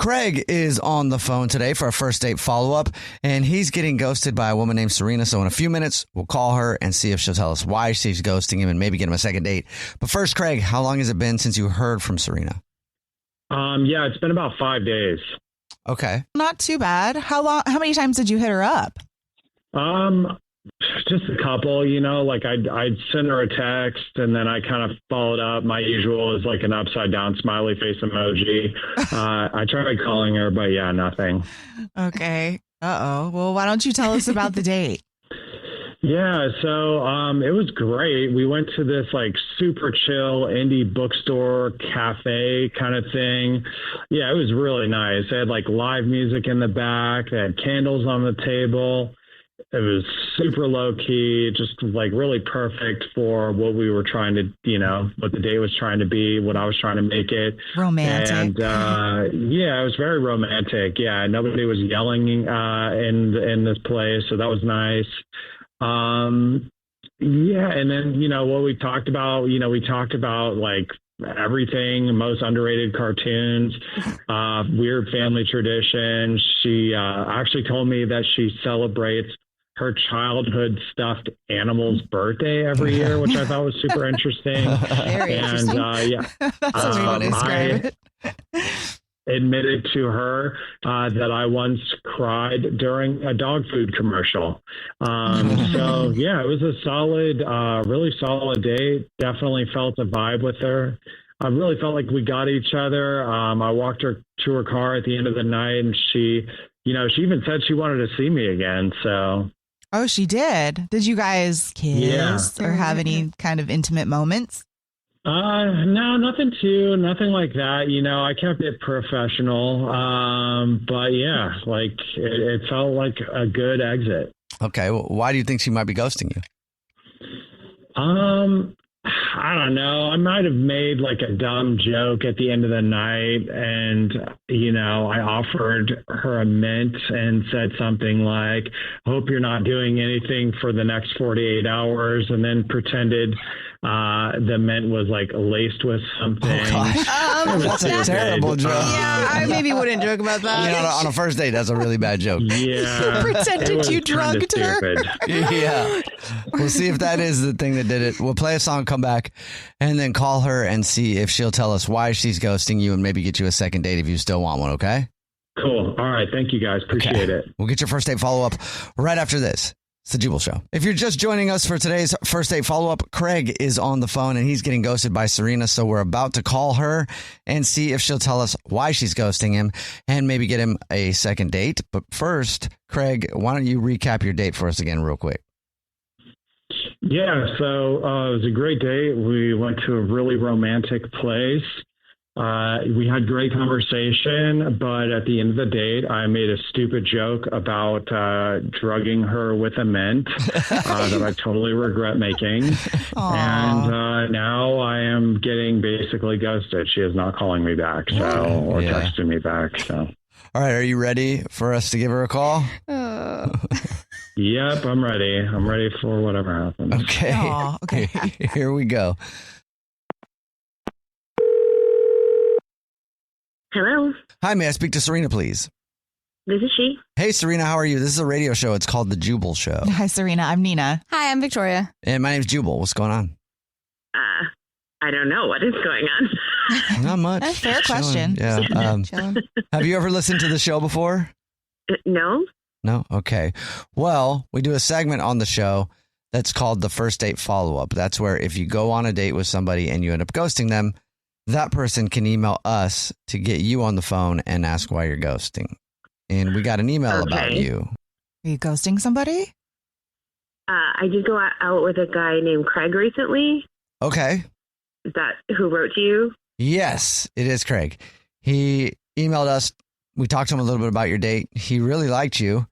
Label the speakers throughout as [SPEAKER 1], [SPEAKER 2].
[SPEAKER 1] Craig is on the phone today for a first date follow-up, and he's getting ghosted by a woman named Serena. So in a few minutes, we'll call her and see if she'll tell us why she's ghosting him and maybe get him a second date. But first, Craig, how long has it been since you heard from Serena?
[SPEAKER 2] Yeah, it's been about 5 days.
[SPEAKER 1] Okay.
[SPEAKER 3] Not too bad. How many times did you hit her up?
[SPEAKER 2] Just a couple, like I'd send her a text and then I kind of followed up. My usual is like an upside down smiley face emoji. I tried calling her, but yeah, nothing.
[SPEAKER 3] Okay. Well, why don't you tell us about the date?
[SPEAKER 2] Yeah, so it was great. We went to this like super chill indie bookstore cafe kind of thing. Yeah, it was really nice. They had like live music in the back. They had candles on the table. It was super low key, just like really perfect for what we were trying to, what the day was trying to be, what I was trying to make it.
[SPEAKER 3] Romantic.
[SPEAKER 2] And yeah, it was very romantic. Yeah, nobody was yelling in this place, so that was nice. Yeah, and then what we talked about, we talked about like everything, most underrated cartoons, weird family traditions. She actually told me that she celebrates her childhood stuffed animal's birthday every year, which I thought was super interesting.
[SPEAKER 3] Very interesting.
[SPEAKER 2] Yeah,
[SPEAKER 3] That's a way to describe it.
[SPEAKER 2] Admitted to her that I once cried during a dog food commercial. So yeah, it was a solid, really solid date. Definitely felt a vibe with her. I really felt like we got each other. I walked her to her car at the end of the night, and she even said she wanted to see me again. So.
[SPEAKER 3] Oh, she did. Did you guys kiss or have any kind of intimate moments?
[SPEAKER 2] No, nothing like that. I kept it professional. But yeah, like it felt like a good exit.
[SPEAKER 1] Okay. Well, why do you think she might be ghosting you?
[SPEAKER 2] I don't know. I might have made like a dumb joke at the end of the night, and I offered her a mint and said something like, "Hope you're not doing anything for the next 48 hours," and then pretended the mint was like laced with something.
[SPEAKER 1] That's a terrible joke.
[SPEAKER 3] Yeah, I maybe wouldn't joke about that.
[SPEAKER 1] On a first date, that's a really bad joke.
[SPEAKER 2] Yeah,
[SPEAKER 3] pretended you drugged her.
[SPEAKER 1] Yeah, we'll see if that is the thing that did it. We'll play a song, come back, and then call her and see if she'll tell us why she's ghosting you and maybe get you a second date if you still want one. Okay.
[SPEAKER 2] Cool. All right. Thank you, guys. Appreciate it.
[SPEAKER 1] We'll get your first date follow up right after this. It's the Jubal Show. If you're just joining us for today's first date follow-up, Craig is on the phone and he's getting ghosted by Serena. So we're about to call her and see if she'll tell us why she's ghosting him and maybe get him a second date. But first, Craig, why don't you recap your date for us again real quick?
[SPEAKER 2] Yeah, so it was a great date. We went to a really romantic place. We had great conversation, but at the end of the date, I made a stupid joke about drugging her with a mint that I totally regret making.
[SPEAKER 3] Aww.
[SPEAKER 2] And now I am getting basically ghosted. She is not calling me back, or texting me back. So,
[SPEAKER 1] all right, are you ready for us to give her a call?
[SPEAKER 2] Yep, I'm ready. I'm ready for whatever happens.
[SPEAKER 1] Okay.
[SPEAKER 3] Aww, okay.
[SPEAKER 1] Here we go.
[SPEAKER 4] Hello.
[SPEAKER 1] Hi, may I speak to Serena, please?
[SPEAKER 4] This is she.
[SPEAKER 1] Hey, Serena, how are you? This is a radio show. It's called The Jubal Show.
[SPEAKER 3] Hi, Serena. I'm Nina.
[SPEAKER 5] Hi, I'm Victoria.
[SPEAKER 1] And my name's Jubal. What's going on?
[SPEAKER 4] I don't know what is going on.
[SPEAKER 1] Not much.
[SPEAKER 3] That's a fair
[SPEAKER 1] Chilling.
[SPEAKER 3] question.
[SPEAKER 1] Yeah.
[SPEAKER 3] Chilling.
[SPEAKER 1] Have you ever listened to the show before?
[SPEAKER 4] No.
[SPEAKER 1] No? Okay. Well, we do a segment on the show that's called the first date follow-up. That's where if you go on a date with somebody and you end up ghosting them, that person can email us to get you on the phone and ask why you're ghosting. And we got an email about you.
[SPEAKER 3] Are you ghosting somebody?
[SPEAKER 4] I did go out with a guy named Craig recently.
[SPEAKER 1] Okay.
[SPEAKER 4] Is that who wrote to you?
[SPEAKER 1] Yes, it is Craig. He emailed us. We talked to him a little bit about your date. He really liked you.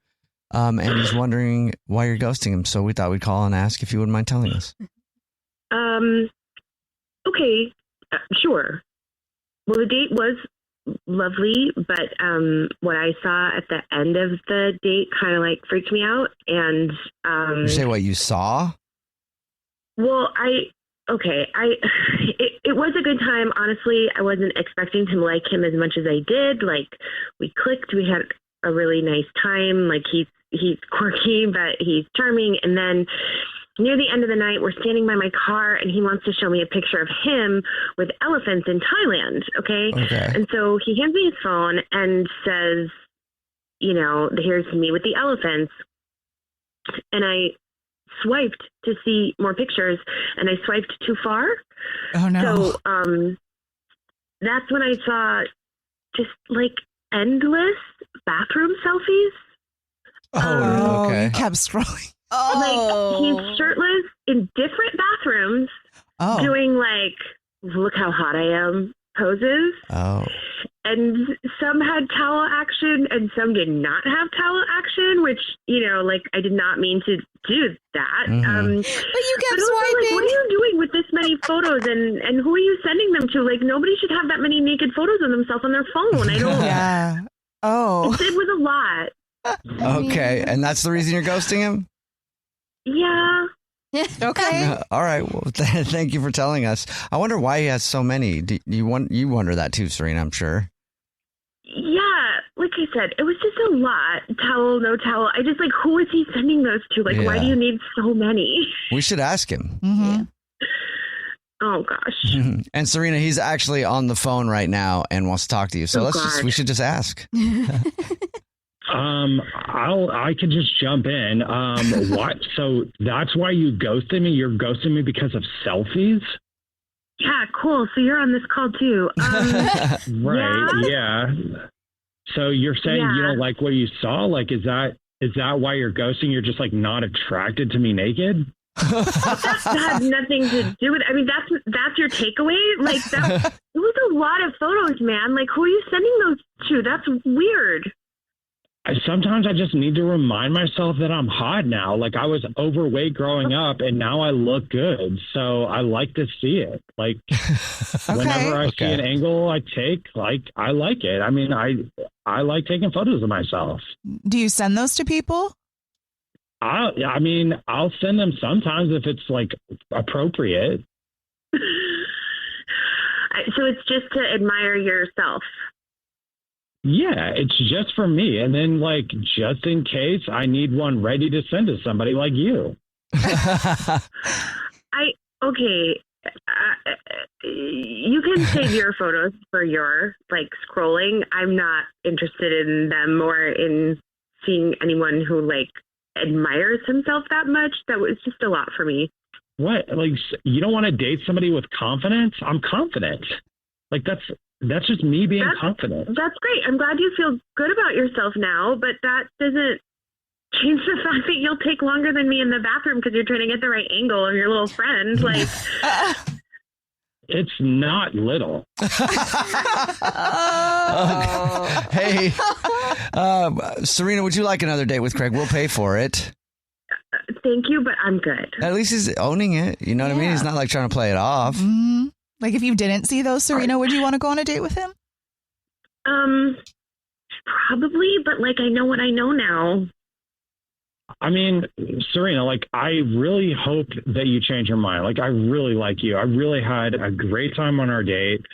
[SPEAKER 1] And he's wondering why you're ghosting him. So we thought we'd call and ask if you wouldn't mind telling us.
[SPEAKER 4] Okay. Sure. Well, the date was lovely, but what I saw at the end of the date kind of like freaked me out. And
[SPEAKER 1] you say what you saw?
[SPEAKER 4] Well, okay, it was a good time. Honestly, I wasn't expecting to like him as much as I did. Like, we clicked. We had a really nice time. Like, he's quirky, but he's charming. And then near the end of the night, we're standing by my car, and he wants to show me a picture of him with elephants in Thailand. Okay. And so he hands me his phone and says, you know, here's me with the elephants. And I swiped to see more pictures, and I swiped too far.
[SPEAKER 3] Oh no.
[SPEAKER 4] So that's when I saw just like endless bathroom selfies.
[SPEAKER 1] Oh, okay.
[SPEAKER 3] You kept scrolling.
[SPEAKER 4] Like, he's shirtless in different bathrooms doing like, look how hot I am poses.
[SPEAKER 1] Oh.
[SPEAKER 4] And some had towel action and some did not have towel action, which, you know, like, I did not mean to do that.
[SPEAKER 3] But you kept swiping.
[SPEAKER 4] Like, what are you doing with this many photos, and who are you sending them to? Like, nobody should have that many naked photos of themselves on their phone. I don't.
[SPEAKER 3] Yeah. Oh.
[SPEAKER 4] It was a lot.
[SPEAKER 1] Okay. And that's the reason you're ghosting him?
[SPEAKER 4] Yeah.
[SPEAKER 3] Okay.
[SPEAKER 1] All right. Well, thank you for telling us. I wonder why he has so many. You wonder that too, Serena, I'm sure.
[SPEAKER 4] Yeah, like I said, it was just a lot. Towel, no towel. I just, like, who is he sending those to? Like, why do you need so many?
[SPEAKER 1] We should ask him.
[SPEAKER 3] Mm-hmm.
[SPEAKER 4] Oh, gosh.
[SPEAKER 1] And Serena, he's actually on the phone right now and wants to talk to you. So we should just ask.
[SPEAKER 2] I could just jump in. What? So that's why you ghosted me? You're ghosting me because of selfies?
[SPEAKER 4] Yeah, cool. So you're on this call too.
[SPEAKER 2] Right. Yeah. So you're saying you don't like what you saw? Like, is that why you're ghosting? You're just, like, not attracted to me naked?
[SPEAKER 4] That had nothing to do with it. I mean, that's your takeaway? Like, it was a lot of photos, man. Like, who are you sending those to? That's weird.
[SPEAKER 2] Sometimes I just need to remind myself that I'm hot now. Like, I was overweight growing up, and now I look good. So I like to see it. Like, whenever I see an angle I take, like, I like it. I mean, I like taking photos of myself.
[SPEAKER 3] Do you send those to people?
[SPEAKER 2] I'll send them sometimes if it's, like, appropriate.
[SPEAKER 4] So it's just to admire yourself.
[SPEAKER 2] Yeah, it's just for me. And then, like, just in case I need one ready to send to somebody like you. You can save your photos for your, like, scrolling. I'm not interested in them or in seeing anyone who, like, admires himself that much. That was just a lot for me. What? Like, you don't want to date somebody with confidence? I'm confident. Like, that's just me being confident. That's
[SPEAKER 4] great. I'm glad you feel good about yourself now, but that doesn't change the fact that you'll take longer than me in the bathroom because you're trying to get the right angle of your little friend. Like,
[SPEAKER 2] it's not little.
[SPEAKER 1] Hey, Serena, would you like another date with Craig? We'll pay for it.
[SPEAKER 4] Thank you, but I'm good.
[SPEAKER 1] At least he's owning it. You know what I mean? He's not, like, trying to play it off.
[SPEAKER 3] Mm-hmm. Like, if you didn't see those, Serena, would you want to go on a date with him?
[SPEAKER 4] Probably, but, like, I know what I know now.
[SPEAKER 2] I mean, Serena, like, I really hope that you change your mind. Like, I really like you. I really had a great time on our date.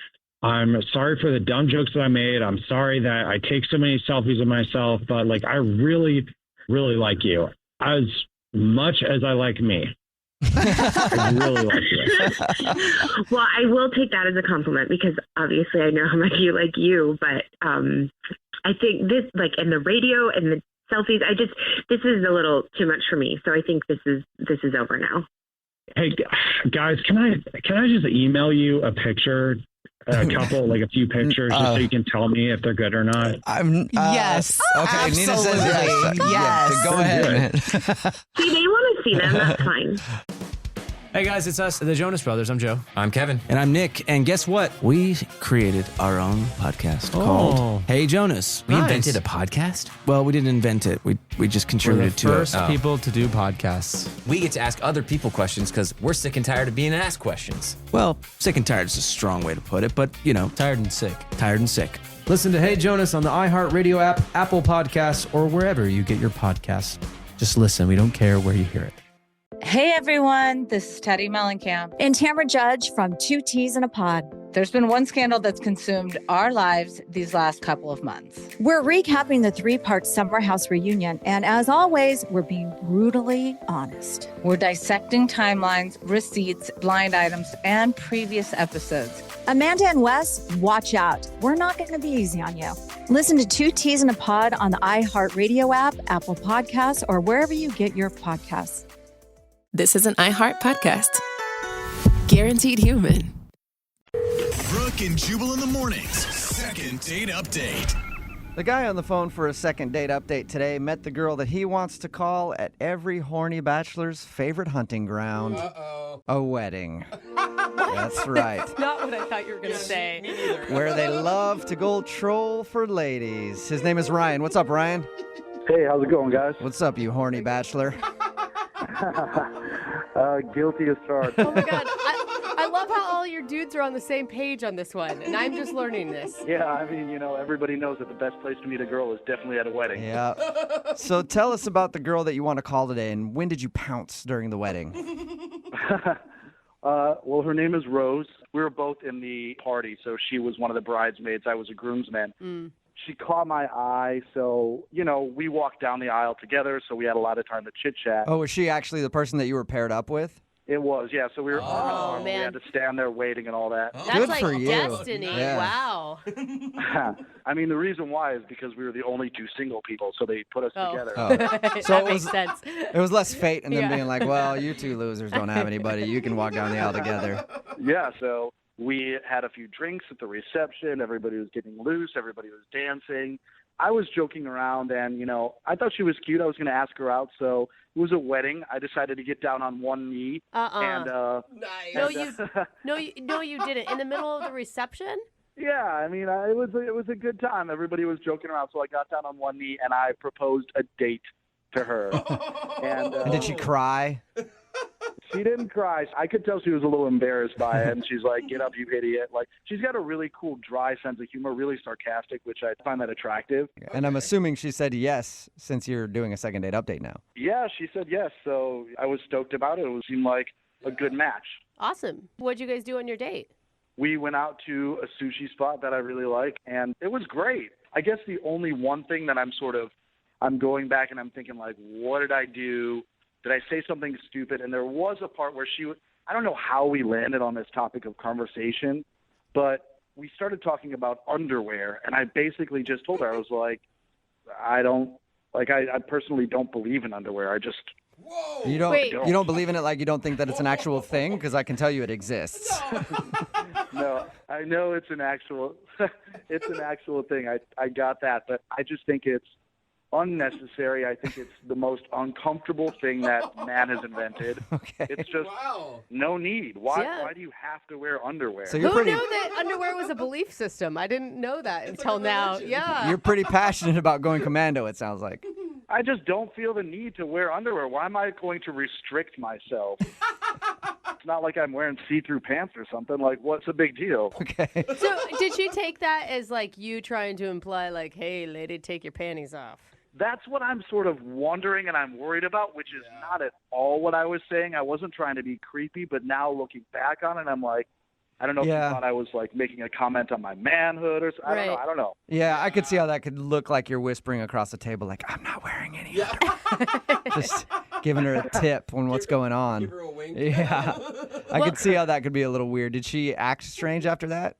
[SPEAKER 2] I'm sorry for the dumb jokes that I made. I'm sorry that I take so many selfies of myself, but, like, I really, really like you as much as I like me. I really like you.
[SPEAKER 4] Well, I will take that as a compliment because obviously I know how much you like you, but I think this, like, in the radio and the selfies, this is a little too much for me. So I think this is over now.
[SPEAKER 2] Hey guys, can I just email you a picture, a couple, like a few pictures, just so you can tell me if they're good or not?
[SPEAKER 3] Yes.
[SPEAKER 1] Okay.
[SPEAKER 3] Absolutely.
[SPEAKER 1] Nina says yes.
[SPEAKER 3] Yes.
[SPEAKER 1] Go ahead.
[SPEAKER 4] See, they want to see them. That's fine.
[SPEAKER 5] Hey guys, it's us, the Jonas Brothers. I'm Joe.
[SPEAKER 6] I'm Kevin.
[SPEAKER 7] And I'm Nick. And guess what? We created our own podcast called Hey Jonas.
[SPEAKER 6] We invented a podcast?
[SPEAKER 7] Well, we didn't invent it. We just contributed to it.
[SPEAKER 5] We're the first people to do podcasts.
[SPEAKER 6] We get to ask other people questions because we're sick and tired of being asked questions.
[SPEAKER 7] Well, sick and tired is a strong way to put it, but, you know.
[SPEAKER 5] Tired and sick.
[SPEAKER 7] Tired and sick.
[SPEAKER 5] Listen to Hey Jonas on the iHeartRadio app, Apple Podcasts, or wherever you get your podcasts. Just listen. We don't care where you hear it.
[SPEAKER 8] Hey everyone, this is Teddy Mellencamp.
[SPEAKER 9] And Tamara Judge from Two Teas in a Pod.
[SPEAKER 8] There's been one scandal that's consumed our lives these last couple of months.
[SPEAKER 9] We're recapping the 3-part Summer House reunion, and as always, we're being brutally honest.
[SPEAKER 8] We're dissecting timelines, receipts, blind items, and previous episodes.
[SPEAKER 9] Amanda and Wes, watch out. We're not going to be easy on you. Listen to Two Teas in a Pod on the iHeartRadio app, Apple Podcasts, or wherever you get your podcasts.
[SPEAKER 10] This is an iHeart podcast. Guaranteed human.
[SPEAKER 11] Brooke and Jubal in the mornings. Second date update.
[SPEAKER 1] The guy on the phone for a second date update today met the girl that he wants to call at every horny bachelor's favorite hunting ground. A wedding. That's right.
[SPEAKER 12] That's not what I thought you were going to say.
[SPEAKER 11] Me neither.
[SPEAKER 1] Where they love to go troll for ladies. His name is Ryan. What's up, Ryan?
[SPEAKER 13] Hey, how's it going, guys?
[SPEAKER 1] What's up, you horny bachelor?
[SPEAKER 13] Guilty as charged.
[SPEAKER 12] Oh my God. I love how all your dudes are on the same page on this one, and I'm just learning this.
[SPEAKER 13] Yeah, I mean, everybody knows that the best place to meet a girl is definitely at a wedding.
[SPEAKER 1] Yeah. So tell us about the girl that you want to call today, and when did you pounce during the wedding?
[SPEAKER 13] Well, her name is Rose. We were both in the party, so she was one of the bridesmaids. I was a groomsman.
[SPEAKER 12] Mm.
[SPEAKER 13] She caught my eye, so, we walked down the aisle together, so we had a lot of time to chit-chat.
[SPEAKER 1] Oh, was she actually the person that you were paired up with?
[SPEAKER 13] It was, yeah. So we were arm in arm.
[SPEAKER 12] man.
[SPEAKER 13] We had to stand there waiting and all that.
[SPEAKER 12] That's
[SPEAKER 1] Good
[SPEAKER 12] like
[SPEAKER 1] for you.
[SPEAKER 12] destiny.
[SPEAKER 1] Yeah.
[SPEAKER 12] Wow.
[SPEAKER 13] I mean, the reason why is because we were the only two single people, so they put us together.
[SPEAKER 1] Oh.
[SPEAKER 12] That
[SPEAKER 1] So
[SPEAKER 12] makes sense.
[SPEAKER 1] It was less fate in them
[SPEAKER 12] Yeah.
[SPEAKER 1] being like, well, you two losers don't have anybody. You can walk down the aisle together.
[SPEAKER 13] Yeah, so we had a few drinks at the reception. Everybody was getting loose. Everybody was dancing. I was joking around, and, I thought she was cute. I was going to ask her out, so it was a wedding. I decided to get down on one knee. And,
[SPEAKER 12] Nice. No, you didn't. In the middle of the reception?
[SPEAKER 13] Yeah, I mean, it was a good time. Everybody was joking around, so I got down on one knee, and I proposed a date to her. And
[SPEAKER 1] Did she cry?
[SPEAKER 13] She didn't cry. I could tell she was a little embarrassed by it, and she's like, "Get up, you idiot!" Like, she's got a really cool, dry sense of humor, really sarcastic, which I find that attractive.
[SPEAKER 1] And I'm assuming she said yes, since you're doing a second date update now.
[SPEAKER 13] Yeah, she said yes, so I was stoked about it. It seemed like a good match.
[SPEAKER 12] Awesome. What'd you guys do on your date?
[SPEAKER 13] We went out to a sushi spot that I really like, and it was great. I guess the only one thing that I'm going back and I'm thinking, like, what did I do? Did I say something stupid? And there was a part where I don't know how we landed on this topic of conversation, but we started talking about underwear, and I basically just told her, I was like, I personally don't believe in underwear. I just...
[SPEAKER 11] Whoa!
[SPEAKER 1] You don't believe in it, like you don't think that it's an actual thing? Because I can tell you it exists.
[SPEAKER 13] No, I know it's an actual thing. I got that, but I just think it's unnecessary. I think it's the most uncomfortable thing that man has invented.
[SPEAKER 1] Okay.
[SPEAKER 13] It's just no need. Why do you have to wear underwear?
[SPEAKER 1] So
[SPEAKER 12] Who knew that underwear was a belief system? I didn't know that until now. Yeah.
[SPEAKER 1] You're pretty passionate about going commando, it sounds like.
[SPEAKER 13] I just don't feel the need to wear underwear. Why am I going to restrict myself? It's not like I'm wearing see-through pants or something. Like, what's the big deal?
[SPEAKER 1] Okay.
[SPEAKER 12] So did she take that as like you trying to imply like, hey, lady, take your panties off?
[SPEAKER 13] That's what I'm sort of wondering and I'm worried about, which is not at all what I was saying. I wasn't trying to be creepy, but now looking back on it, I'm like, I don't know if you thought I was like making a comment on my manhood or something. I don't know.
[SPEAKER 1] Yeah, I could see how that could look like you're whispering across the table, like, I'm not wearing any underwear. Just giving her a tip on what's going on.
[SPEAKER 11] Give her a wink.
[SPEAKER 1] Yeah. I could see how that could be a little weird. Did she act strange after that?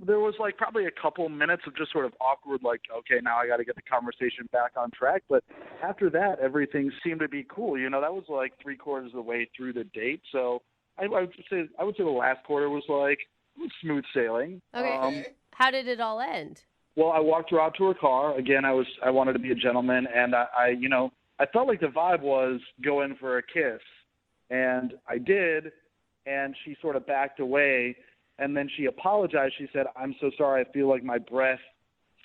[SPEAKER 13] There was like probably a couple minutes of just sort of awkward, like, okay, now I got to get the conversation back on track. But after that, everything seemed to be cool. That was like 3/4 of the way through the date. So I would say the last quarter was like smooth sailing.
[SPEAKER 12] Okay. How did it all end?
[SPEAKER 13] Well, I walked her out to her car. Again, I wanted to be a gentleman, and I felt like the vibe was go in for a kiss, and I did, and she sort of backed away. And then she apologized. She said, "I'm so sorry. I feel like my breath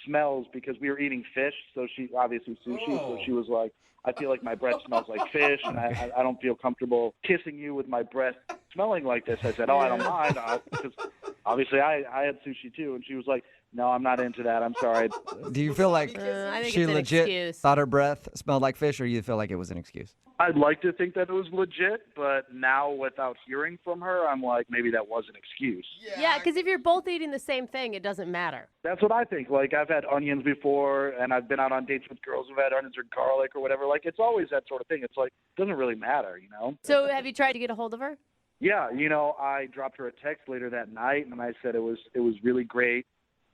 [SPEAKER 13] smells," because we were eating fish. So she obviously sushi. So she was like, "I feel like my breath smells like fish, and I don't feel comfortable kissing you with my breath smelling like this." I said, "Oh, I don't mind," because obviously I had sushi too. And she was like, No, I'm not into that. I'm sorry.
[SPEAKER 1] Do you feel like
[SPEAKER 12] I think
[SPEAKER 1] she
[SPEAKER 12] it's an
[SPEAKER 1] legit
[SPEAKER 12] excuse.
[SPEAKER 1] thought her breath smelled like fish, or you feel like it was an excuse?
[SPEAKER 13] I'd like to think that it was legit, but now without hearing from her, I'm like, maybe that was an excuse.
[SPEAKER 12] Yeah, because if you're both eating the same thing, it doesn't matter.
[SPEAKER 13] That's what I think. Like, I've had onions before, and I've been out on dates with girls who've had onions or garlic or whatever. Like, it's always that sort of thing. It's like, it doesn't really matter, you know?
[SPEAKER 12] So have you tried to get a hold of her?
[SPEAKER 13] Yeah, you know, I dropped her a text later that night, and I said it was really great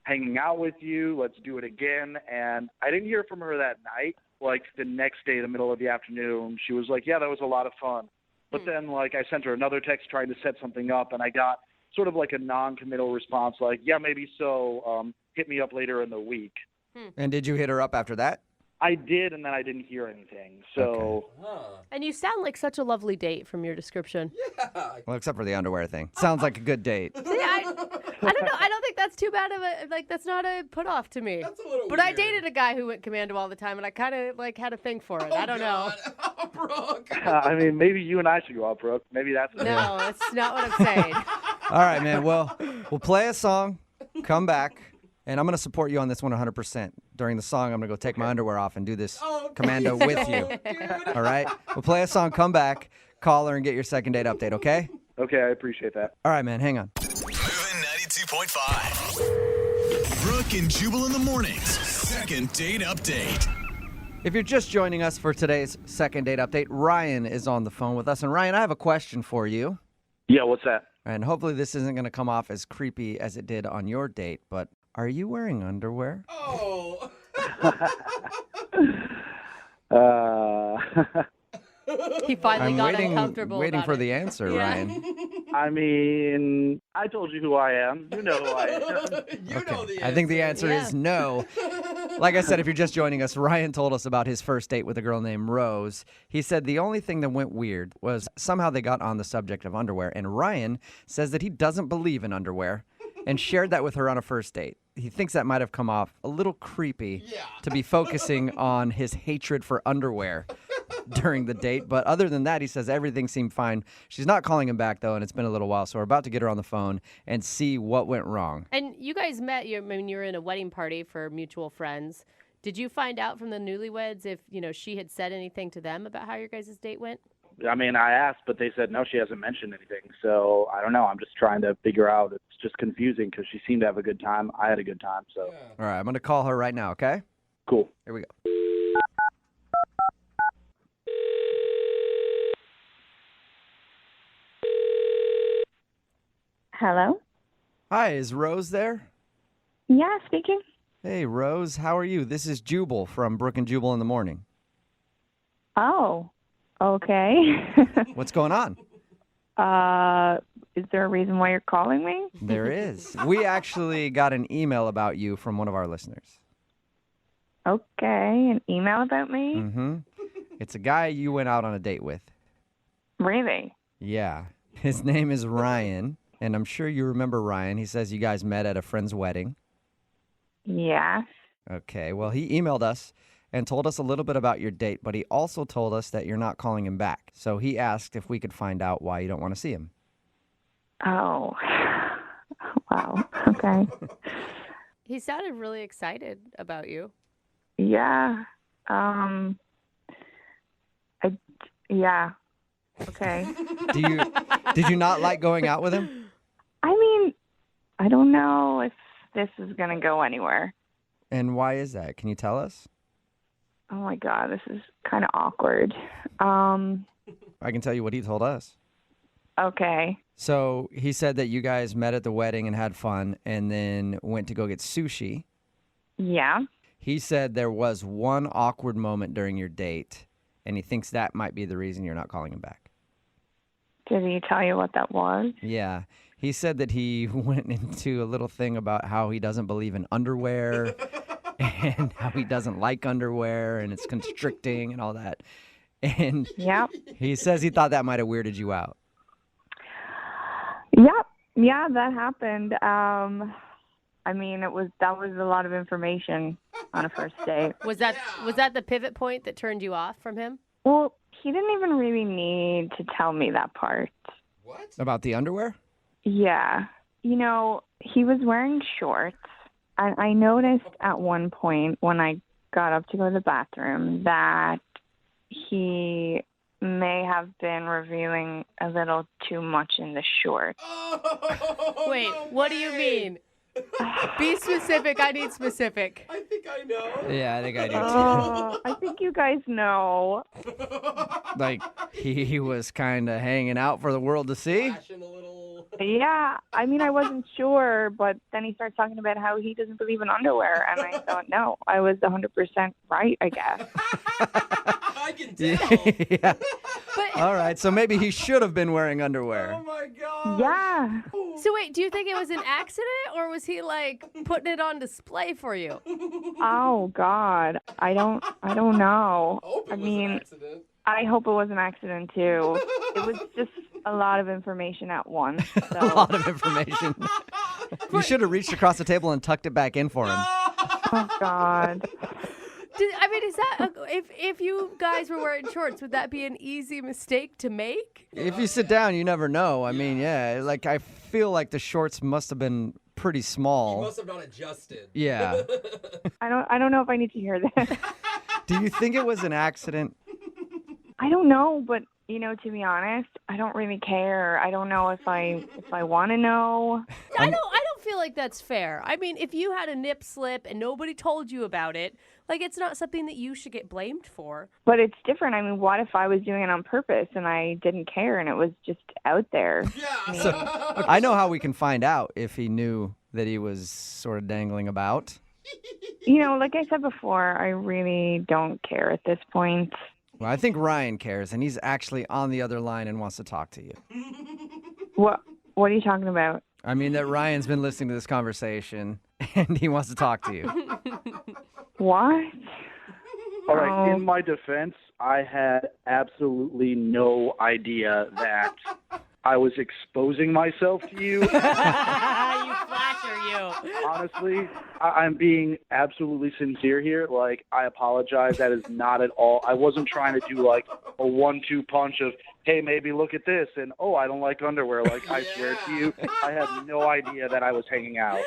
[SPEAKER 13] hanging out with you. Let's do it again. And I didn't hear from her that night. Like, the next day, the middle of the afternoon, she was like, yeah, that was a lot of fun. But then, like, I sent her another text trying to set something up, and I got sort of like a non-committal response, like, yeah, maybe so, hit me up later in the week.
[SPEAKER 1] And did you hit her up after that?
[SPEAKER 13] I did, and then I didn't hear anything. So,
[SPEAKER 12] And you sound like such a lovely date from your description.
[SPEAKER 1] Well, except for the underwear thing. Sounds like a good date.
[SPEAKER 12] See, I don't know. I don't think that's too bad of a, like, that's not a put off to me. That's a little But weird. I dated a guy who went commando all the time, and I kind of, like, had a thing for it. I don't know.
[SPEAKER 13] I mean, maybe you and I should go out, Brooke. Maybe that's
[SPEAKER 12] No, that's not what I'm saying.
[SPEAKER 1] All right, man. Well, we'll play a song, come back, and I'm going to support you on this one 100%. During the song, I'm going to go take my underwear off and do this commando with you. All right? We'll play a song, come back, call her, and get your second date update, okay?
[SPEAKER 13] Okay, I appreciate that.
[SPEAKER 1] All right, man. Hang on.
[SPEAKER 11] Moving 92.5. Brooke and Jubal in the mornings. Second date update.
[SPEAKER 1] If you're just joining us for today's second date update, Ryan is on the phone with us. And Ryan, I have a question for you.
[SPEAKER 13] Yeah, what's that?
[SPEAKER 1] And hopefully this isn't going to come off as creepy as it did on your date, but are you wearing underwear?
[SPEAKER 11] Oh.
[SPEAKER 12] He finally
[SPEAKER 1] I'm
[SPEAKER 12] got uncomfortable.
[SPEAKER 1] waiting
[SPEAKER 12] about
[SPEAKER 1] for
[SPEAKER 12] it.
[SPEAKER 1] the answer,
[SPEAKER 12] Yeah.
[SPEAKER 1] Ryan.
[SPEAKER 13] I mean, I told you who I am. You know who I am.
[SPEAKER 1] Okay. I think the answer is no. Like I said, if you're just joining us, Ryan told us about his first date with a girl named Rose. He said the only thing that went weird was somehow they got on the subject of underwear. And Ryan says that he doesn't believe in underwear and shared that with her on a first date. He thinks that might have come off a little creepy to be focusing on his hatred for underwear during the date. But other than that, he says everything seemed fine. She's not calling him back, though, and it's been a little while. So we're about to get her on the phone and see what went wrong.
[SPEAKER 12] And you guys met when you were in a wedding party for mutual friends. Did you find out from the newlyweds if, she had said anything to them about how your guys' date went?
[SPEAKER 13] I mean, I asked, but they said no, she hasn't mentioned anything. So I don't know. I'm just trying to figure out. It's just confusing because she seemed to have a good time. I had a good time. So
[SPEAKER 1] All right, I'm going to call her right now, okay?
[SPEAKER 13] Cool.
[SPEAKER 1] Here we go.
[SPEAKER 14] Hello?
[SPEAKER 1] Hi, is Rose there?
[SPEAKER 14] Yeah, speaking.
[SPEAKER 1] Hey, Rose, how are you? This is Jubal from Brooke and Jubal in the morning.
[SPEAKER 14] Oh, okay.
[SPEAKER 1] What's going on?
[SPEAKER 14] Is there a reason why you're calling me?
[SPEAKER 1] There is. We actually got an email about you from one of our listeners.
[SPEAKER 14] Okay, an email about me?
[SPEAKER 1] Mm-hmm. It's a guy you went out on a date with.
[SPEAKER 14] Really?
[SPEAKER 1] Yeah. His name is Ryan, and I'm sure you remember Ryan. He says you guys met at a friend's wedding.
[SPEAKER 14] Yeah.
[SPEAKER 1] Okay, well, he emailed us and told us a little bit about your date, but he also told us that you're not calling him back. So he asked if we could find out why you don't want to see him.
[SPEAKER 14] Oh, wow. Okay.
[SPEAKER 12] He sounded really excited about you.
[SPEAKER 14] Yeah. Yeah. Okay.
[SPEAKER 1] Did you not like going out with him?
[SPEAKER 14] I mean, I don't know if this is going to go anywhere.
[SPEAKER 1] And why is that? Can you tell us?
[SPEAKER 14] Oh my God, this is kind of awkward.
[SPEAKER 1] I can tell you what he told us.
[SPEAKER 14] Okay.
[SPEAKER 1] So he said that you guys met at the wedding and had fun and then went to go get sushi.
[SPEAKER 14] Yeah.
[SPEAKER 1] He said there was one awkward moment during your date, and he thinks that might be the reason you're not calling him back.
[SPEAKER 14] Did he tell you what that was?
[SPEAKER 1] Yeah. He said that he went into a little thing about how he doesn't believe in underwear and how he doesn't like underwear and it's constricting and all that. And he says he thought that might have weirded you out.
[SPEAKER 14] Yep. Yeah, that happened. I mean, that was a lot of information on a first date.
[SPEAKER 12] Was that the pivot point that turned you off from him?
[SPEAKER 14] Well, he didn't even really need to tell me that part.
[SPEAKER 1] What? About the underwear?
[SPEAKER 14] Yeah. He was wearing shorts, I noticed at one point when I got up to go to the bathroom that he may have been revealing a little too much in the shorts.
[SPEAKER 12] Wait, what do you mean? Be specific. I need specific.
[SPEAKER 15] I think I know.
[SPEAKER 1] Yeah, I think I do too.
[SPEAKER 14] I think you guys know.
[SPEAKER 15] Like, he was kind of hanging out for the world to see?
[SPEAKER 14] Yeah, I mean, I wasn't sure, but then he starts talking about how he doesn't believe in underwear, and I thought, no, I was 100% right, I guess.
[SPEAKER 15] I can tell. Yeah. All right, so maybe he should have been wearing underwear.
[SPEAKER 12] Oh my God.
[SPEAKER 14] Yeah.
[SPEAKER 12] So wait, do you think it was an accident, or was he like putting it on display for you?
[SPEAKER 14] Oh God, I don't know. I mean, I hope it was an accident too. It was just a lot of information at once. So.
[SPEAKER 15] A lot of information. You should have reached across the table and tucked it back in for him.
[SPEAKER 14] Oh God.
[SPEAKER 12] Is that if you guys were wearing shorts, would that be an easy mistake to make?
[SPEAKER 15] If you sit down, you never know. I mean, yeah, like I feel like the shorts must have been pretty small.
[SPEAKER 16] You must have not adjusted.
[SPEAKER 15] Yeah.
[SPEAKER 14] I don't know if I need to hear this.
[SPEAKER 15] Do you think it was an accident?
[SPEAKER 14] I don't know, but to be honest, I don't really care. I don't know if I want to know.
[SPEAKER 12] I don't feel like that's fair. I mean, if you had a nip slip and nobody told you about it, like it's not something that you should get blamed for.
[SPEAKER 14] But it's different. I mean, what if I was doing it on purpose and I didn't care and it was just out there?
[SPEAKER 15] Yeah. So, I know how we can find out if he knew that he was sort of dangling about.
[SPEAKER 14] Like I said before, I really don't care at this point.
[SPEAKER 15] Well, I think Ryan cares, and he's actually on the other line and wants to talk to you.
[SPEAKER 14] What are you talking about?
[SPEAKER 15] I mean that Ryan's been listening to this conversation, and he wants to talk to you.
[SPEAKER 14] What?
[SPEAKER 13] All right, in my defense, I had absolutely no idea that I was exposing myself to you.
[SPEAKER 12] You flasher, you.
[SPEAKER 13] Honestly, I'm being absolutely sincere here. Like, I apologize. That is not at all. I wasn't trying to do like a 1-2 punch of, hey, maybe look at this, and oh, I don't like underwear. Like, I swear to you, I had no idea that I was hanging out.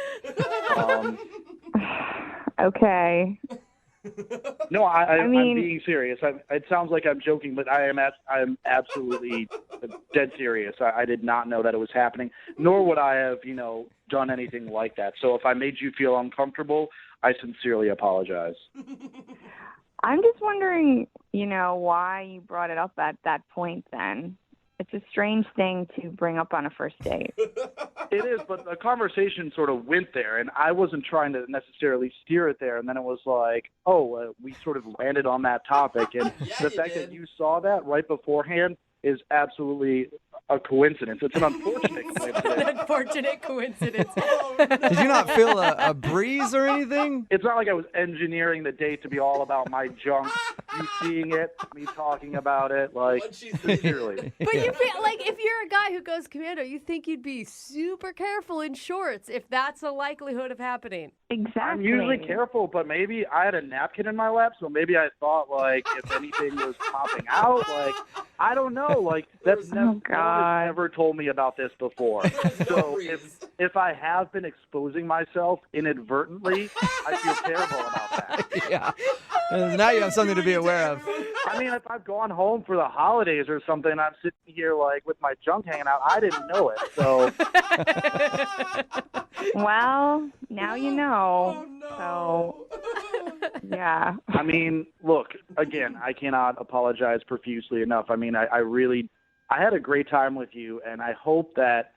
[SPEAKER 14] Okay.
[SPEAKER 13] No, I'm being serious. It sounds like I'm joking, but I'm absolutely dead serious. I did not know that it was happening, nor would I have, done anything like that. So if I made you feel uncomfortable, I sincerely apologize.
[SPEAKER 14] I'm just wondering, why you brought it up at that point then. It's a strange thing to bring up on a first date.
[SPEAKER 13] It is, but the conversation sort of went there, and I wasn't trying to necessarily steer it there. And then it was like, we sort of landed on that topic. And the fact that you saw that right beforehand is absolutely a coincidence. It's an unfortunate coincidence.
[SPEAKER 12] An unfortunate coincidence.
[SPEAKER 15] Did you not feel a breeze or anything?
[SPEAKER 13] It's not like I was engineering the date to be all about my junk. You seeing it, me talking about it, like, sincerely.
[SPEAKER 12] But you feel like if you're a guy who goes commando, you think you'd be super careful in shorts if that's a likelihood of happening.
[SPEAKER 14] Exactly.
[SPEAKER 13] I'm usually careful, but maybe I had a napkin in my lap, so maybe I thought, like, if anything was popping out, like, I don't know. Like, that's no one has ever told me about this before. So if I have been exposing myself inadvertently, I feel terrible about that.
[SPEAKER 15] Yeah. Now you have something to be aware of.
[SPEAKER 13] I mean, if I've gone home for the holidays or something, I'm sitting here, like, with my junk hanging out, I didn't know it, so.
[SPEAKER 14] Well, now you know. So, yeah.
[SPEAKER 13] I mean, look, again, I cannot apologize profusely enough. I mean, I had a great time with you, and I hope that,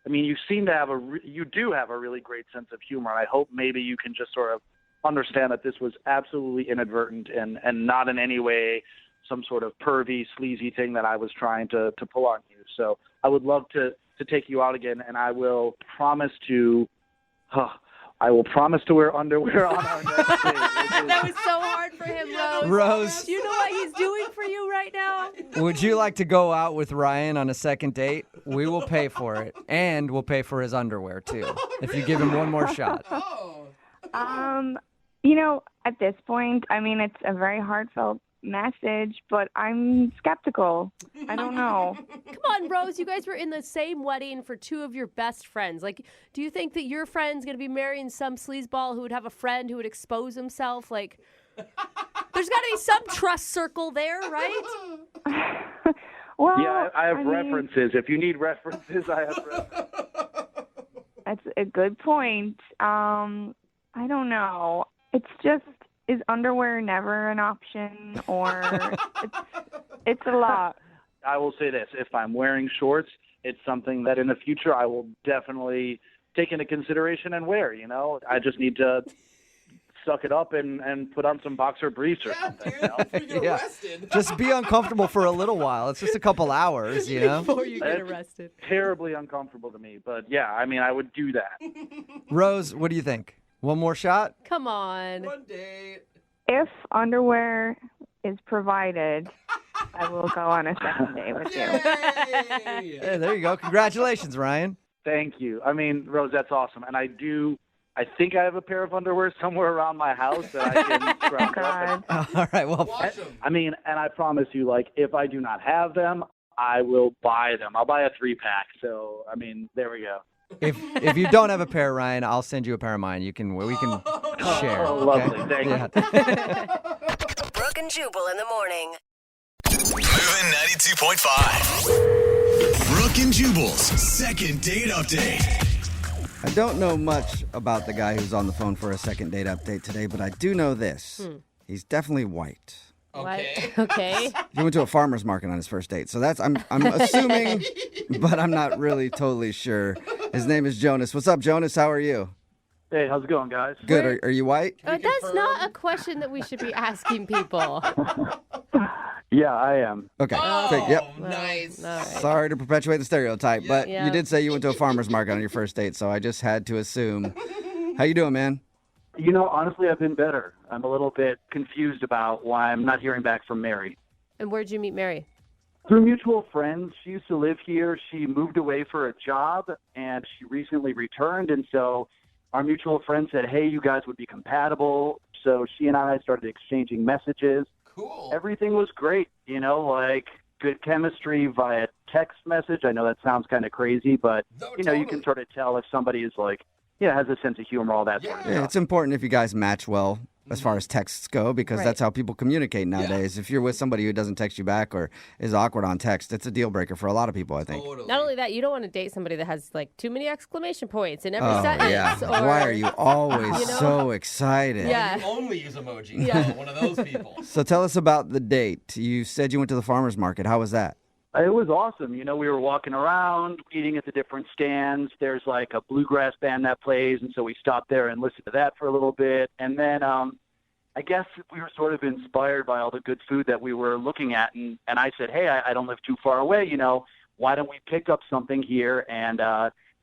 [SPEAKER 13] you seem to have you do have a really great sense of humor. I hope maybe you can just sort of understand that this was absolutely inadvertent and not in any way some sort of pervy, sleazy thing that I was trying to pull on you. So I would love to take you out again, and I will promise to wear underwear on our next date.
[SPEAKER 12] That was so hard for him, Rose.
[SPEAKER 15] Rose.
[SPEAKER 12] Do you know what he's doing for you right now?
[SPEAKER 15] Would you like to go out with Ryan on a second date? We will pay for it, and we'll pay for his underwear, too, if you give him one more shot.
[SPEAKER 14] At this point, it's a very heartfelt message, but I'm skeptical. I don't know.
[SPEAKER 12] Come on, Rose. You guys were in the same wedding for two of your best friends. Like, do you think that your friend's going to be marrying some sleazeball who would have a friend who would expose himself? Like, there's got to be some trust circle there, right?
[SPEAKER 14] Well,
[SPEAKER 13] yeah, I have
[SPEAKER 14] mean,
[SPEAKER 13] references. If you need references, I have references.
[SPEAKER 14] That's a good point. I don't know. It's just, is underwear never an option, or it's a lot?
[SPEAKER 13] I will say this. If I'm wearing shorts, it's something that in the future I will definitely take into consideration and wear, you know? I just need to suck it up and put on some boxer briefs or something.
[SPEAKER 15] Dude, you know? Just be uncomfortable for a little while. It's just a couple hours, you know?
[SPEAKER 12] Before you get arrested.
[SPEAKER 13] Terribly uncomfortable to me. But yeah, I mean, I would do that.
[SPEAKER 15] Rose, what do you think? One more shot?
[SPEAKER 12] Come on.
[SPEAKER 5] One date.
[SPEAKER 14] If underwear is provided, I will go on a second date with you.
[SPEAKER 15] Hey, there you go. Congratulations, Ryan.
[SPEAKER 13] Thank you. I mean, Rose, that's awesome. And I think I have a pair of underwear somewhere around my house that I can scrounge up.
[SPEAKER 15] All right, well.
[SPEAKER 13] And I promise you, like, if I do not have them, I will buy them. I'll buy a 3-pack. So, I mean, there we go.
[SPEAKER 15] If you don't have a pair, Ryan, I'll send you a pair of mine. We can share.
[SPEAKER 13] Oh,
[SPEAKER 15] okay?
[SPEAKER 13] lovely. Thank you.
[SPEAKER 16] Brooke and Jubal in the morning.
[SPEAKER 11] Moving 92.5. Brooke and Jubal's second date update.
[SPEAKER 1] I don't know much about the guy who's on the phone for a second date update today, but I do know this. He's definitely white.
[SPEAKER 12] Okay. Okay.
[SPEAKER 1] He went to a farmer's market on his first date. So I'm assuming, but I'm not really totally sure. His name is Jonas. What's up, Jonas? How are you?
[SPEAKER 13] Hey, how's it going, guys?
[SPEAKER 1] Good. Are you white?
[SPEAKER 12] That's not a question that we should be asking people.
[SPEAKER 13] Yeah, I am.
[SPEAKER 1] Okay.
[SPEAKER 12] Oh,
[SPEAKER 1] Yep.
[SPEAKER 5] Nice.
[SPEAKER 12] All right.
[SPEAKER 1] Sorry to perpetuate the stereotype, but
[SPEAKER 12] Yeah.
[SPEAKER 1] you did say you went to a farmer's market on your first date, so I just had to assume. How you doing, man?
[SPEAKER 13] You know, honestly, I've been better. I'm a little bit confused about why I'm not hearing back from Mary.
[SPEAKER 12] And where'd you meet Mary?
[SPEAKER 13] Through mutual friends. She used to live here. She moved away for a job, and she recently returned. And so our mutual friend said, hey, you guys would be compatible. So she and I started exchanging messages.
[SPEAKER 5] Cool.
[SPEAKER 13] Everything was great, you know, like good chemistry via text message. I know that sounds kind of crazy, but, you know, you can sort of tell if somebody is like, has a sense of humor, all that sort of
[SPEAKER 1] Yeah,
[SPEAKER 13] stuff.
[SPEAKER 1] it's important if you guys match well as far as texts go, because
[SPEAKER 12] Right.
[SPEAKER 1] that's how people communicate nowadays. If you're with somebody who doesn't text you back or is awkward on text, it's a deal breaker for a lot of people, I think.
[SPEAKER 12] Not only that, you don't want to date somebody that has like too many exclamation points in every
[SPEAKER 1] Oh,
[SPEAKER 12] sentence.
[SPEAKER 1] yeah.
[SPEAKER 12] Or,
[SPEAKER 1] Why are you always
[SPEAKER 12] You know?
[SPEAKER 1] so excited?
[SPEAKER 12] Yeah.
[SPEAKER 5] You only use emoji.
[SPEAKER 12] Yeah.
[SPEAKER 5] One of those people.
[SPEAKER 1] So tell us about the date. You said you went to the farmer's market. How was that?
[SPEAKER 13] It was awesome. You know, we were walking around, eating at the different stands. There's like a bluegrass band that plays, and so we stopped there and listened to that for a little bit. And then I guess we were sort of inspired by all the good food that we were looking at. And I said, hey, I don't live too far away. You know, why don't we pick up something here and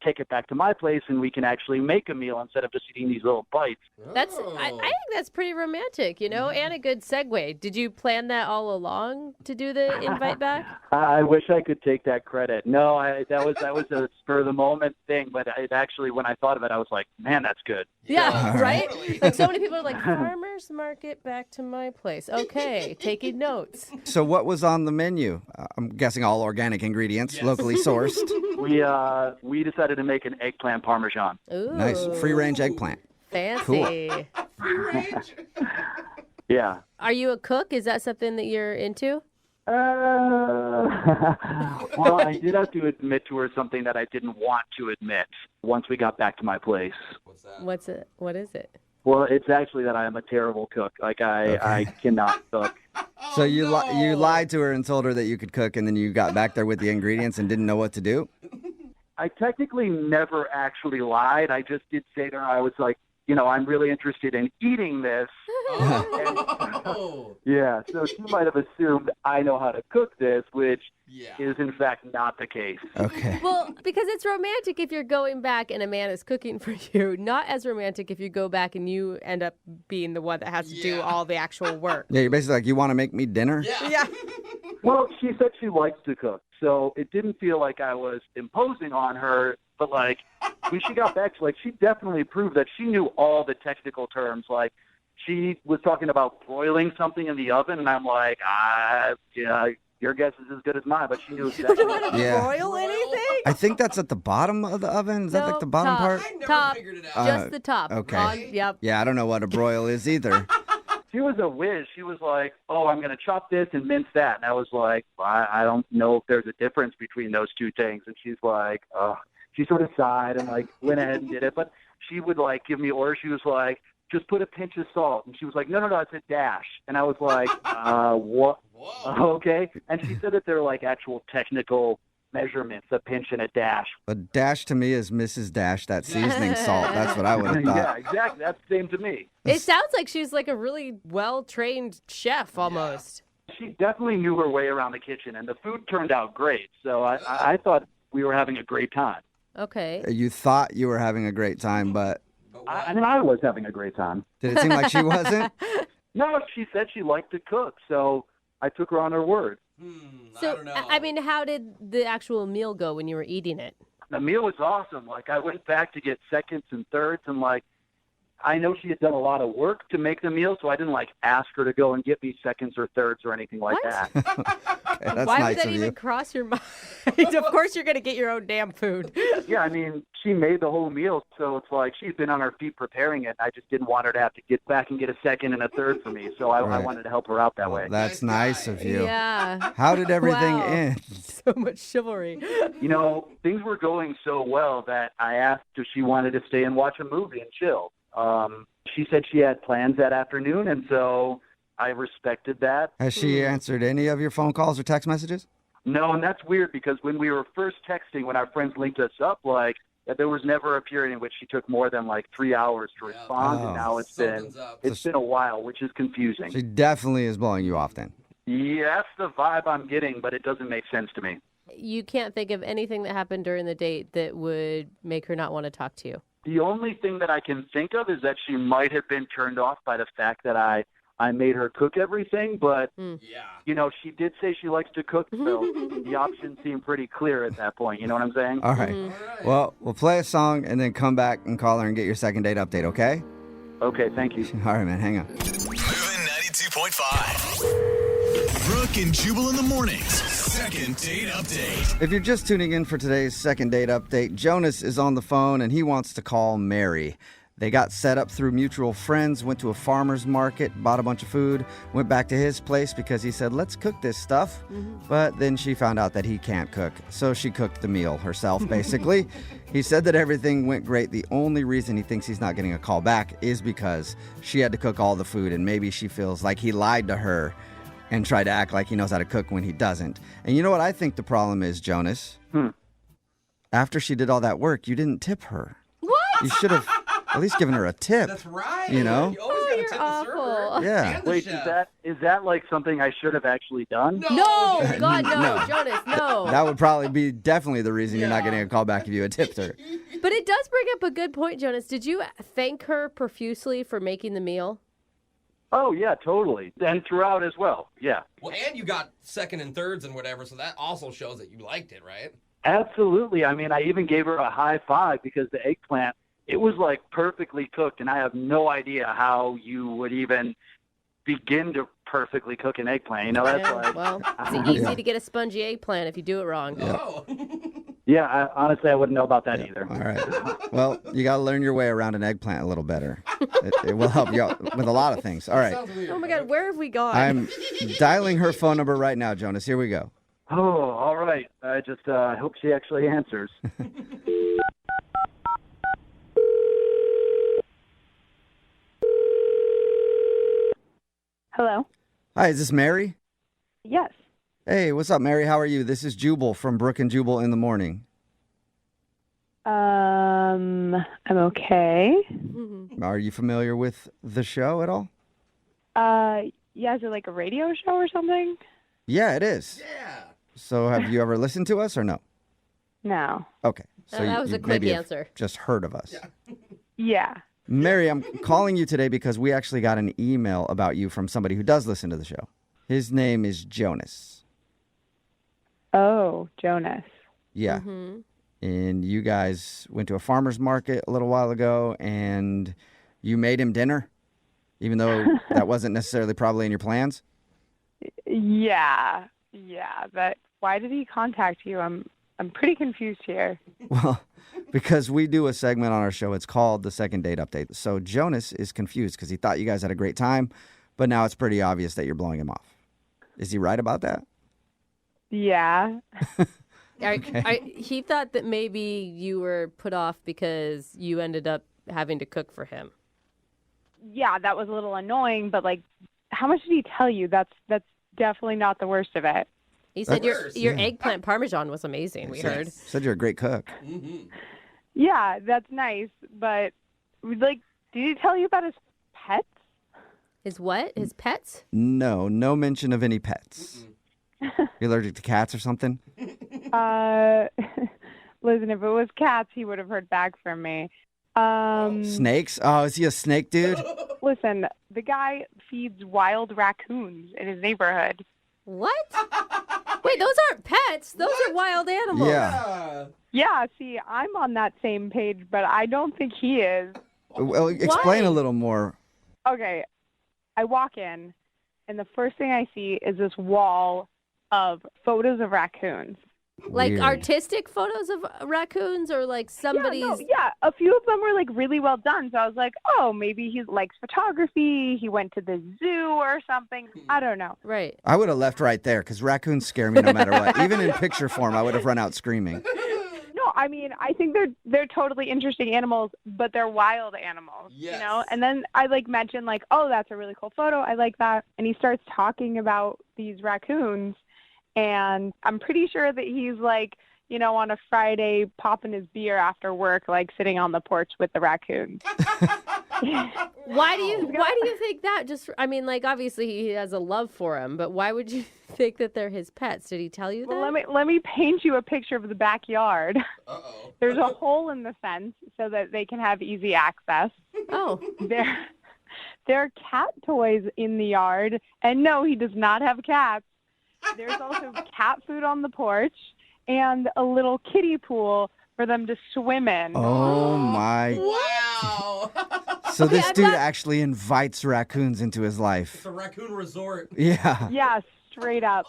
[SPEAKER 13] take it back to my place, and we can actually make a meal instead of just eating these little bites.
[SPEAKER 12] I think that's pretty romantic, you know, and a good segue. Did you plan that all along to do the invite back?
[SPEAKER 13] I wish I could take that credit. No, that was a spur of the moment thing, but it actually, when I thought of it, I was like, man, that's good.
[SPEAKER 12] Yeah, right? Like so many people are like, farmer's market back to my place. Okay, taking notes.
[SPEAKER 1] So what was on the menu? I'm guessing all organic ingredients, locally sourced.
[SPEAKER 13] We decided to make an eggplant parmesan.
[SPEAKER 12] Ooh.
[SPEAKER 1] Nice. Free-range eggplant.
[SPEAKER 12] Fancy.
[SPEAKER 1] Cool.
[SPEAKER 13] Yeah.
[SPEAKER 12] Are you a cook? Is that something that you're into?
[SPEAKER 13] Well, I did have to admit to her something that I didn't want to admit once we got back to my place.
[SPEAKER 5] What's that?
[SPEAKER 12] What's it? What is it?
[SPEAKER 13] Well, it's actually that I am a terrible cook. Like, I cannot cook.
[SPEAKER 1] So you lied to her and told her that you could cook, and then you got back there with the ingredients and didn't know what to do?
[SPEAKER 13] I technically never actually lied. I just did say to her, I was like, you know, I'm really interested in eating this. Yeah, so she might have assumed I know how to cook this, which is in fact not the case.
[SPEAKER 1] Okay.
[SPEAKER 12] Well, because it's romantic if you're going back and a man is cooking for you. Not as romantic if you go back and you end up being the one that has to do all the actual work.
[SPEAKER 1] Yeah, you're basically like, you want to make me dinner?
[SPEAKER 12] Yeah.
[SPEAKER 13] Well, she said she likes to cook, so it didn't feel like I was imposing on her. But like when she got back, she definitely proved that she knew all the technical terms. Like she was talking about broiling something in the oven, and I'm like, yeah, your guess is as good as mine, but she knew exactly.
[SPEAKER 12] You don't want to
[SPEAKER 1] Yeah.
[SPEAKER 12] broil anything?
[SPEAKER 1] I think that's at the bottom of the oven. Is that like the bottom
[SPEAKER 12] top,
[SPEAKER 1] part?
[SPEAKER 12] Top, just the top.
[SPEAKER 1] Okay.
[SPEAKER 12] Yep.
[SPEAKER 1] Yeah, I don't know what a broil is either.
[SPEAKER 13] She was a whiz. She was like, oh, I'm going to chop this and mince that. And I was like, I don't know if there's a difference between those two things. And she's like, she sort of sighed and like went ahead and did it. But she would like give me orders. She was like, just put a pinch of salt. And she was like, no, it's a dash. And I was like, what? Okay. And she said that they're like actual technical measurements, a pinch and a dash.
[SPEAKER 1] A dash to me is Mrs. Dash, that seasoning salt. That's what I would have thought.
[SPEAKER 13] Yeah, exactly. That's the same to me.
[SPEAKER 12] It sounds like she's like a really well-trained chef almost.
[SPEAKER 13] She definitely knew her way around the kitchen, and the food turned out great. So I thought we were having a great time.
[SPEAKER 12] Okay.
[SPEAKER 1] You thought you were having a great time, but
[SPEAKER 13] I was having a great time.
[SPEAKER 1] did it seem like she wasn't?
[SPEAKER 13] No, she said she liked to cook, so I took her on her word.
[SPEAKER 12] So,
[SPEAKER 5] I don't know.
[SPEAKER 12] I mean, how did the actual meal go when you were eating it?
[SPEAKER 13] The meal was awesome. Like, I went back to get seconds and thirds, and like, I know she had done a lot of work to make the meal, so I didn't like ask her to go and get me seconds or thirds or anything like that.
[SPEAKER 1] Okay, that's
[SPEAKER 12] Why
[SPEAKER 1] nice
[SPEAKER 12] would that
[SPEAKER 1] of
[SPEAKER 12] even
[SPEAKER 1] you.
[SPEAKER 12] cross your mind? Of course you're going to get your own damn food.
[SPEAKER 13] Yeah, I mean, she made the whole meal, so it's like she's been on her feet preparing it. I just didn't want her to have to get back and get a second and a third for me, so I
[SPEAKER 1] Right.
[SPEAKER 13] wanted to help her out that way.
[SPEAKER 1] That's nice of you.
[SPEAKER 12] Yeah.
[SPEAKER 1] How did everything
[SPEAKER 12] Wow.
[SPEAKER 1] end?
[SPEAKER 12] So much chivalry.
[SPEAKER 13] You know, things were going so well that I asked if she wanted to stay and watch a movie and chill. She said she had plans that afternoon, and so I respected that.
[SPEAKER 1] Has she answered any of your phone calls or text messages?
[SPEAKER 13] No, and that's weird because when we were first texting, when our friends linked us up, like, there was never a period in which she took more than like 3 hours to respond, and now it's been a while, which is confusing.
[SPEAKER 1] She definitely is blowing you off then.
[SPEAKER 13] Yeah, that's the vibe I'm getting, but it doesn't make sense to me.
[SPEAKER 12] You can't think of anything that happened during the date that would make her not want to talk to you.
[SPEAKER 13] The only thing that I can think of is that she might have been turned off by the fact that I made her cook everything, but, you know, she did say she likes to cook, so the options seem pretty clear at that point. You know what I'm saying?
[SPEAKER 1] All right. Well, we'll play a song and then come back and call her and get your second date update, okay?
[SPEAKER 13] Okay, thank you.
[SPEAKER 1] All right, man, hang on.
[SPEAKER 11] Moving 92.5. Brooke and Jubal in the mornings. Second date update.
[SPEAKER 1] If you're just tuning in for today's second date update, Jonas is on the phone and he wants to call Mary. They got set up through mutual friends, went to a farmer's market, bought a bunch of food, went back to his place because he said, let's cook this stuff. But then she found out that he can't cook, so she cooked the meal herself, basically. He said that everything went great. The only reason he thinks he's not getting a call back is because she had to cook all the food, and maybe she feels like he lied to her and tried to act like he knows how to cook when he doesn't. And you know what I think the problem is, Jonas? After she did all that work, you didn't tip her.
[SPEAKER 12] What?
[SPEAKER 1] You should have at least given her a tip.
[SPEAKER 5] That's right.
[SPEAKER 1] You know?
[SPEAKER 5] You always gotta tip the server.
[SPEAKER 1] Yeah.
[SPEAKER 5] And the
[SPEAKER 13] Wait,
[SPEAKER 5] chef.
[SPEAKER 13] is that like something I should have actually done?
[SPEAKER 12] No, God, no,
[SPEAKER 1] No.
[SPEAKER 12] Jonas, no.
[SPEAKER 1] That would probably be definitely the reason you're not getting a call back if you had tipped her.
[SPEAKER 12] But it does bring up a good point, Jonas. Did you thank her profusely for making the meal?
[SPEAKER 13] Oh, yeah, totally. And throughout as well, yeah.
[SPEAKER 5] Well, and you got second and thirds and whatever, so that also shows that you liked it, right?
[SPEAKER 13] Absolutely. I mean, I even gave her a high five because the eggplant, it was like perfectly cooked, and I have no idea how you would even begin to perfectly cook an eggplant. You know, that's like...
[SPEAKER 12] Well, it's easy to get a spongy eggplant if you do it wrong.
[SPEAKER 13] Yeah, honestly, I wouldn't know about that either.
[SPEAKER 1] All right. Well, you got to learn your way around an eggplant a little better. It will help you out with a lot of things. All right.
[SPEAKER 12] Oh, my God, where have we gone?
[SPEAKER 1] I'm dialing her phone number right now, Jonas. Here we go.
[SPEAKER 13] Oh, all right. I just hope she actually answers.
[SPEAKER 14] Hello?
[SPEAKER 1] Hi, is this Mary?
[SPEAKER 14] Yes.
[SPEAKER 1] Hey, what's up, Mary? How are you? This is Jubal from Brooke and Jubal in the morning.
[SPEAKER 14] I'm okay.
[SPEAKER 1] Are you familiar with the show at all?
[SPEAKER 14] Yeah, is it like a radio show or something?
[SPEAKER 1] Yeah, it is. Yeah. So have you ever listened to us or no?
[SPEAKER 14] No.
[SPEAKER 1] Okay. So
[SPEAKER 12] that was a quick
[SPEAKER 1] maybe have
[SPEAKER 12] answer.
[SPEAKER 1] just heard of us.
[SPEAKER 14] Yeah.
[SPEAKER 1] Mary, I'm calling you today because we actually got an email about you from somebody who does listen to the show. His name is Jonas.
[SPEAKER 14] Oh, Jonas.
[SPEAKER 1] Yeah. And you guys went to a farmer's market a little while ago and you made him dinner? even though that wasn't necessarily probably in your plans?
[SPEAKER 14] Yeah. But why did he contact you? I'm pretty confused here.
[SPEAKER 1] Well, because we do a segment on our show. It's called the Second Date Update. So Jonas is confused because he thought you guys had a great time, but now it's pretty obvious that you're blowing him off. Is he right about that?
[SPEAKER 14] Yeah.
[SPEAKER 12] He thought that maybe you were put off because you ended up having to cook for him.
[SPEAKER 14] Yeah, that was a little annoying, but like, how much did he tell you? That's definitely not the worst of it.
[SPEAKER 12] He said your eggplant parmesan was amazing, we heard.
[SPEAKER 1] Said you're a great cook.
[SPEAKER 5] Mm-hmm.
[SPEAKER 14] Yeah, that's nice, but like, did he tell you about his pets?
[SPEAKER 12] His what? His pets?
[SPEAKER 1] No mention of any pets. You're allergic to cats or something?
[SPEAKER 14] Listen, if it was cats, he would have heard back from me.
[SPEAKER 1] Snakes? Oh, is he a snake dude?
[SPEAKER 14] Listen, the guy feeds wild raccoons in his neighborhood.
[SPEAKER 12] What? Wait, those aren't pets. Those are wild animals.
[SPEAKER 14] Yeah, see, I'm on that same page, but I don't think he is.
[SPEAKER 1] Well, explain
[SPEAKER 12] Why?
[SPEAKER 1] a little more.
[SPEAKER 14] Okay, I walk in, and the first thing I see is this wall of photos of raccoons.
[SPEAKER 12] Like
[SPEAKER 1] Weird.
[SPEAKER 12] artistic photos of raccoons or like somebody's...
[SPEAKER 14] Yeah, a few of them were like really well done. So I was like, oh, maybe he likes photography. He went to the zoo or something. I don't know.
[SPEAKER 12] Right.
[SPEAKER 1] I would have left right there because raccoons scare me no matter what. Even in picture form, I would have run out screaming.
[SPEAKER 14] No, I mean, I think they're totally interesting animals, but they're wild animals, you know? And then I like mentioned like, oh, that's a really cool photo. I like that. And he starts talking about these raccoons. And I'm pretty sure that he's like, you know, on a Friday popping his beer after work, like sitting on the porch with the raccoons.
[SPEAKER 12] Why do you think that? Just, I mean, like obviously he has a love for them, but why would you think that they're his pets? Did he tell you that?
[SPEAKER 14] Well, let me paint you a picture of the backyard.
[SPEAKER 5] Uh-oh.
[SPEAKER 14] There's a hole in the fence so that they can have easy access.
[SPEAKER 12] Oh.
[SPEAKER 14] There are cat toys in the yard, and no, he does not have cats. There's also cat food on the porch and a little kiddie pool for them to swim in.
[SPEAKER 1] Oh, my.
[SPEAKER 5] Wow.
[SPEAKER 1] So this dude actually invites raccoons into his life.
[SPEAKER 5] It's a raccoon resort.
[SPEAKER 1] Yeah.
[SPEAKER 14] Yeah, straight up.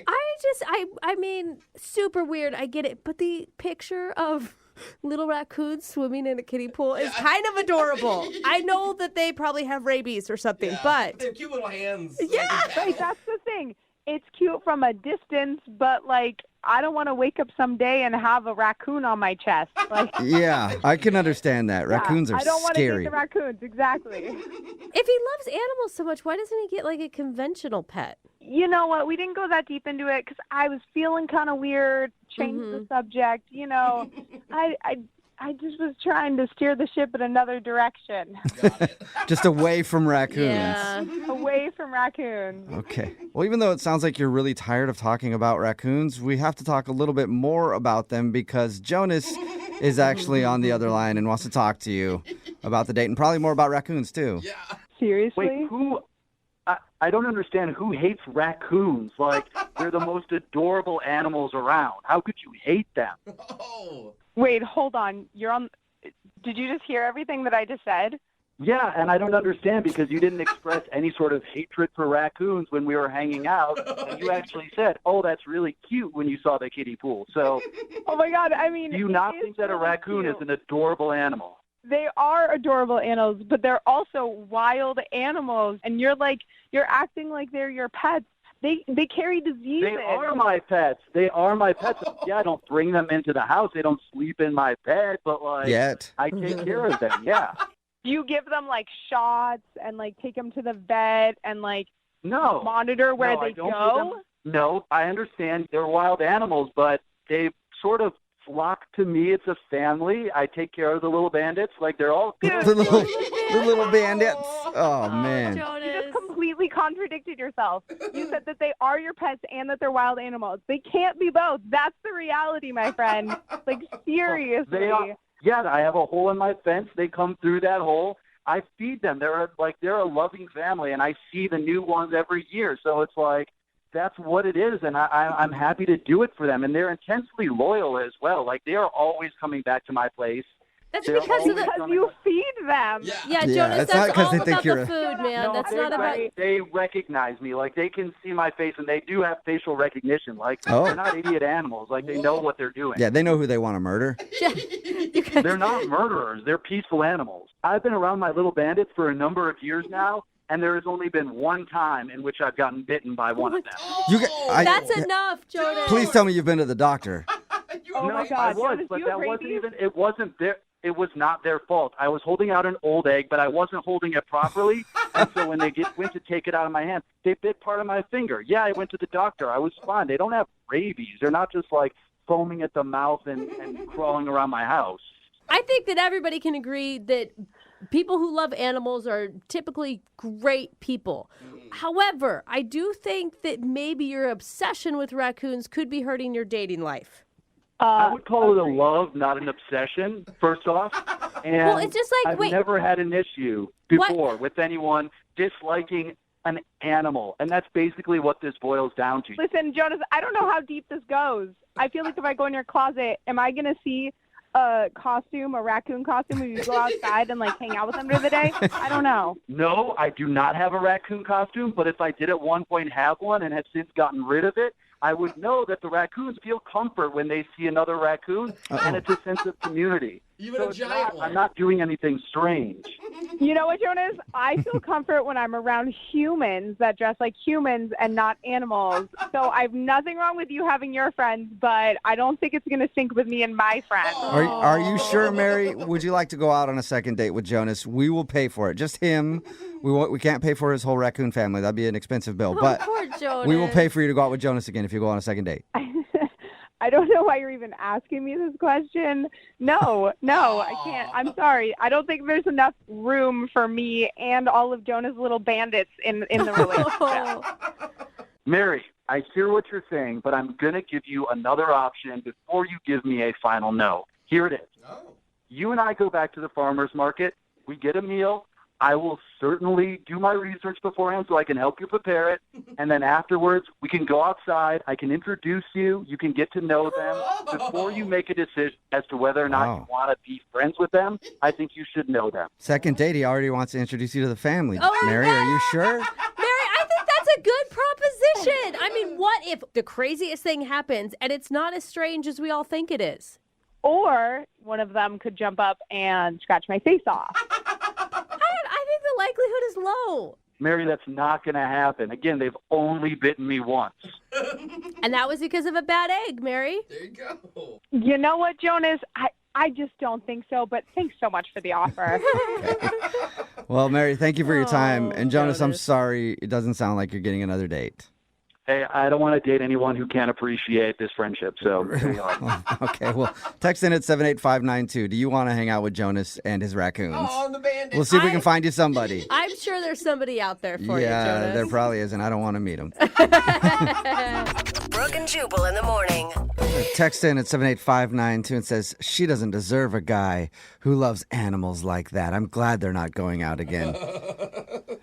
[SPEAKER 12] I mean, super weird. I get it. But the picture of little raccoons swimming in a kiddie pool is kind of adorable. I know that they probably have rabies or something, but...
[SPEAKER 5] They have cute little hands.
[SPEAKER 12] Yeah.
[SPEAKER 14] Right, that's the thing. It's cute from a distance, but like I don't want to wake up someday and have a raccoon on my chest. Like,
[SPEAKER 1] Yeah, I can understand that. Raccoons are
[SPEAKER 14] I don't want to
[SPEAKER 1] scary.
[SPEAKER 14] get the raccoons, exactly.
[SPEAKER 12] If he loves animals so much, why doesn't he get like a conventional pet?
[SPEAKER 14] You know what? We didn't go that deep into it because I was feeling kind of weird. Changed the subject. You know, I just was trying to steer the ship in another direction.
[SPEAKER 1] Just away from raccoons.
[SPEAKER 12] Yeah.
[SPEAKER 14] Away from raccoons.
[SPEAKER 1] Okay. Well, even though it sounds like you're really tired of talking about raccoons, we have to talk a little bit more about them because Jonas is actually on the other line and wants to talk to you about the date and probably more about raccoons too.
[SPEAKER 5] Yeah.
[SPEAKER 14] Seriously?
[SPEAKER 13] Wait, who? I don't understand who hates raccoons. Like, they're the most adorable animals around. How could you hate them?
[SPEAKER 5] Oh.
[SPEAKER 14] Wait, hold on. You're on. Did you just hear everything that I just said?
[SPEAKER 13] Yeah, and I don't understand because you didn't express any sort of hatred for raccoons when we were hanging out. And you actually said, oh, that's really cute when you saw the kiddie pool. So,
[SPEAKER 14] oh my God, I mean,
[SPEAKER 13] do you not think that a raccoon is an adorable animal?
[SPEAKER 14] They are adorable animals, but they're also wild animals. And you're acting like they're your pets. They carry diseases.
[SPEAKER 13] They are my pets. They are my pets. Yeah, I don't bring them into the house. They don't sleep in my bed, but like,
[SPEAKER 1] Yet.
[SPEAKER 13] I take care of them. Yeah.
[SPEAKER 14] Do you give them like shots and like take them to the vet and like monitor where they go?
[SPEAKER 13] No, I understand they're wild animals, but they sort of flock to me. It's a family. I take care of the little bandits. Like they're all
[SPEAKER 1] the little bandits. Oh man.
[SPEAKER 14] You just completely contradicted yourself. You said that they are your pets and that they're wild animals. They can't be both. That's the reality, my friend. Like seriously.
[SPEAKER 13] They are. Yeah, I have a hole in my fence. They come through that hole. I feed them. They're a loving family, and I see the new ones every year. So it's like that's what it is, and I'm happy to do it for them. And they're intensely loyal as well. Like they are always coming back to my place.
[SPEAKER 12] That's
[SPEAKER 13] They're
[SPEAKER 12] because of
[SPEAKER 14] Because you feed them.
[SPEAKER 12] Yeah,
[SPEAKER 1] Yeah,
[SPEAKER 12] Jonas,
[SPEAKER 1] it's not
[SPEAKER 12] that's
[SPEAKER 1] 'cause
[SPEAKER 12] all
[SPEAKER 1] they think
[SPEAKER 12] about
[SPEAKER 1] you're
[SPEAKER 12] the
[SPEAKER 1] a-
[SPEAKER 12] food, man.
[SPEAKER 13] No,
[SPEAKER 12] That's
[SPEAKER 13] they,
[SPEAKER 12] not about.
[SPEAKER 13] they recognize me. Like, they can see my face, and they do have facial recognition. Like,
[SPEAKER 1] Oh.
[SPEAKER 13] they're not idiot animals. Like, they know what they're doing.
[SPEAKER 1] Yeah, they know who they want to murder.
[SPEAKER 13] They're not murderers. They're peaceful animals. I've been around my little bandits for a number of years now, and there has only been one time in which I've gotten bitten by one of them.
[SPEAKER 12] That's enough, Jonas.
[SPEAKER 1] Please tell me you've been to the doctor.
[SPEAKER 14] Oh
[SPEAKER 13] No,
[SPEAKER 14] my God,
[SPEAKER 13] I was,
[SPEAKER 14] Jonas,
[SPEAKER 13] but
[SPEAKER 14] you
[SPEAKER 13] that
[SPEAKER 14] have
[SPEAKER 13] wasn't
[SPEAKER 14] rabies?
[SPEAKER 13] even. It wasn't their. It was not their fault. I was holding out an old egg, but I wasn't holding it properly, and so when they went to take it out of my hand, they bit part of my finger. Yeah, I went to the doctor. I was fine. They don't have rabies. They're not just like foaming at the mouth and crawling around my house.
[SPEAKER 12] I think that everybody can agree that people who love animals are typically great people. However, I do think that maybe your obsession with raccoons could be hurting your dating life.
[SPEAKER 13] I would call it a love, not an obsession, first off. And
[SPEAKER 12] Well, it's just like,
[SPEAKER 13] I've
[SPEAKER 12] wait.
[SPEAKER 13] never had an issue before with anyone disliking an animal. And that's basically what this boils down to.
[SPEAKER 14] Listen, Jonas, I don't know how deep this goes. I feel like if I go in your closet, am I going to see a costume, a raccoon costume, when you go outside and, like, hang out with them during the day? I don't know.
[SPEAKER 13] No, I do not have a raccoon costume, but if I did at one point have one and have since gotten rid of it, I would know that the raccoons feel comfort when they see another raccoon, and it's a sense of community.
[SPEAKER 5] Even
[SPEAKER 13] So
[SPEAKER 5] a
[SPEAKER 13] it's
[SPEAKER 5] giant
[SPEAKER 13] not-
[SPEAKER 5] one.
[SPEAKER 13] I'm not doing anything strange.
[SPEAKER 14] You know what, Jonas? I feel comfort when I'm around humans that dress like humans and not animals. So I've nothing wrong with you having your friends, but I don't think it's going to sync with me and my friends.
[SPEAKER 1] Are you sure, Mary? Would you like to go out on a second date with Jonas? We will pay for it. Just him. We can't pay for his whole raccoon family. That'd be an expensive bill. But
[SPEAKER 12] Poor Jonas.
[SPEAKER 1] we will pay for you to go out with Jonas again if you go on a second date.
[SPEAKER 14] I don't know why you're even asking me this question. No, I can't. I'm sorry. I don't think there's enough room for me and all of Jonah's little bandits in the relationship.
[SPEAKER 13] Mary, I hear what you're saying, but I'm going to give you another option before you give me a final no. Here it is. You and I go back to the farmer's market. We get a meal. I will certainly do my research beforehand so I can help you prepare it. And then afterwards, we can go outside. I can introduce you. You can get to know them. Before you make a decision as to whether or not you want to be friends with them, I think you should know them.
[SPEAKER 1] Second date, he already wants to introduce you to the family.
[SPEAKER 12] Oh,
[SPEAKER 1] Mary, are you sure?
[SPEAKER 12] Mary, I think that's a good proposition. I mean, what if the craziest thing happens and it's not as strange as we all think it is?
[SPEAKER 14] Or one of them could jump up and scratch my face off.
[SPEAKER 12] I think the likelihood is low.
[SPEAKER 13] Mary, that's not going to happen. Again, they've only bitten me once.
[SPEAKER 12] And that was because of a bad egg, Mary.
[SPEAKER 5] There you go.
[SPEAKER 14] You know what, Jonas? I just don't think so, but thanks so much for the offer.
[SPEAKER 1] Well, Mary, thank you for your time. And Jonas, I'm sorry. It doesn't sound like you're getting another date.
[SPEAKER 13] Hey, I don't want to date anyone who can't appreciate this friendship. So, there you are.
[SPEAKER 1] Okay, well, text in at 78592. Do you want to hang out with Jonas and his raccoons?
[SPEAKER 5] Oh, the bandit.
[SPEAKER 1] We'll see if we can find you somebody.
[SPEAKER 12] I'm sure there's somebody out there for you,
[SPEAKER 1] Yeah,
[SPEAKER 12] Jonas.
[SPEAKER 1] there probably is, and I don't want to meet him.
[SPEAKER 16] Brooke and Jubal in the morning.
[SPEAKER 1] Text in at 78592 and says, she doesn't deserve a guy who loves animals like that. I'm glad they're not going out again.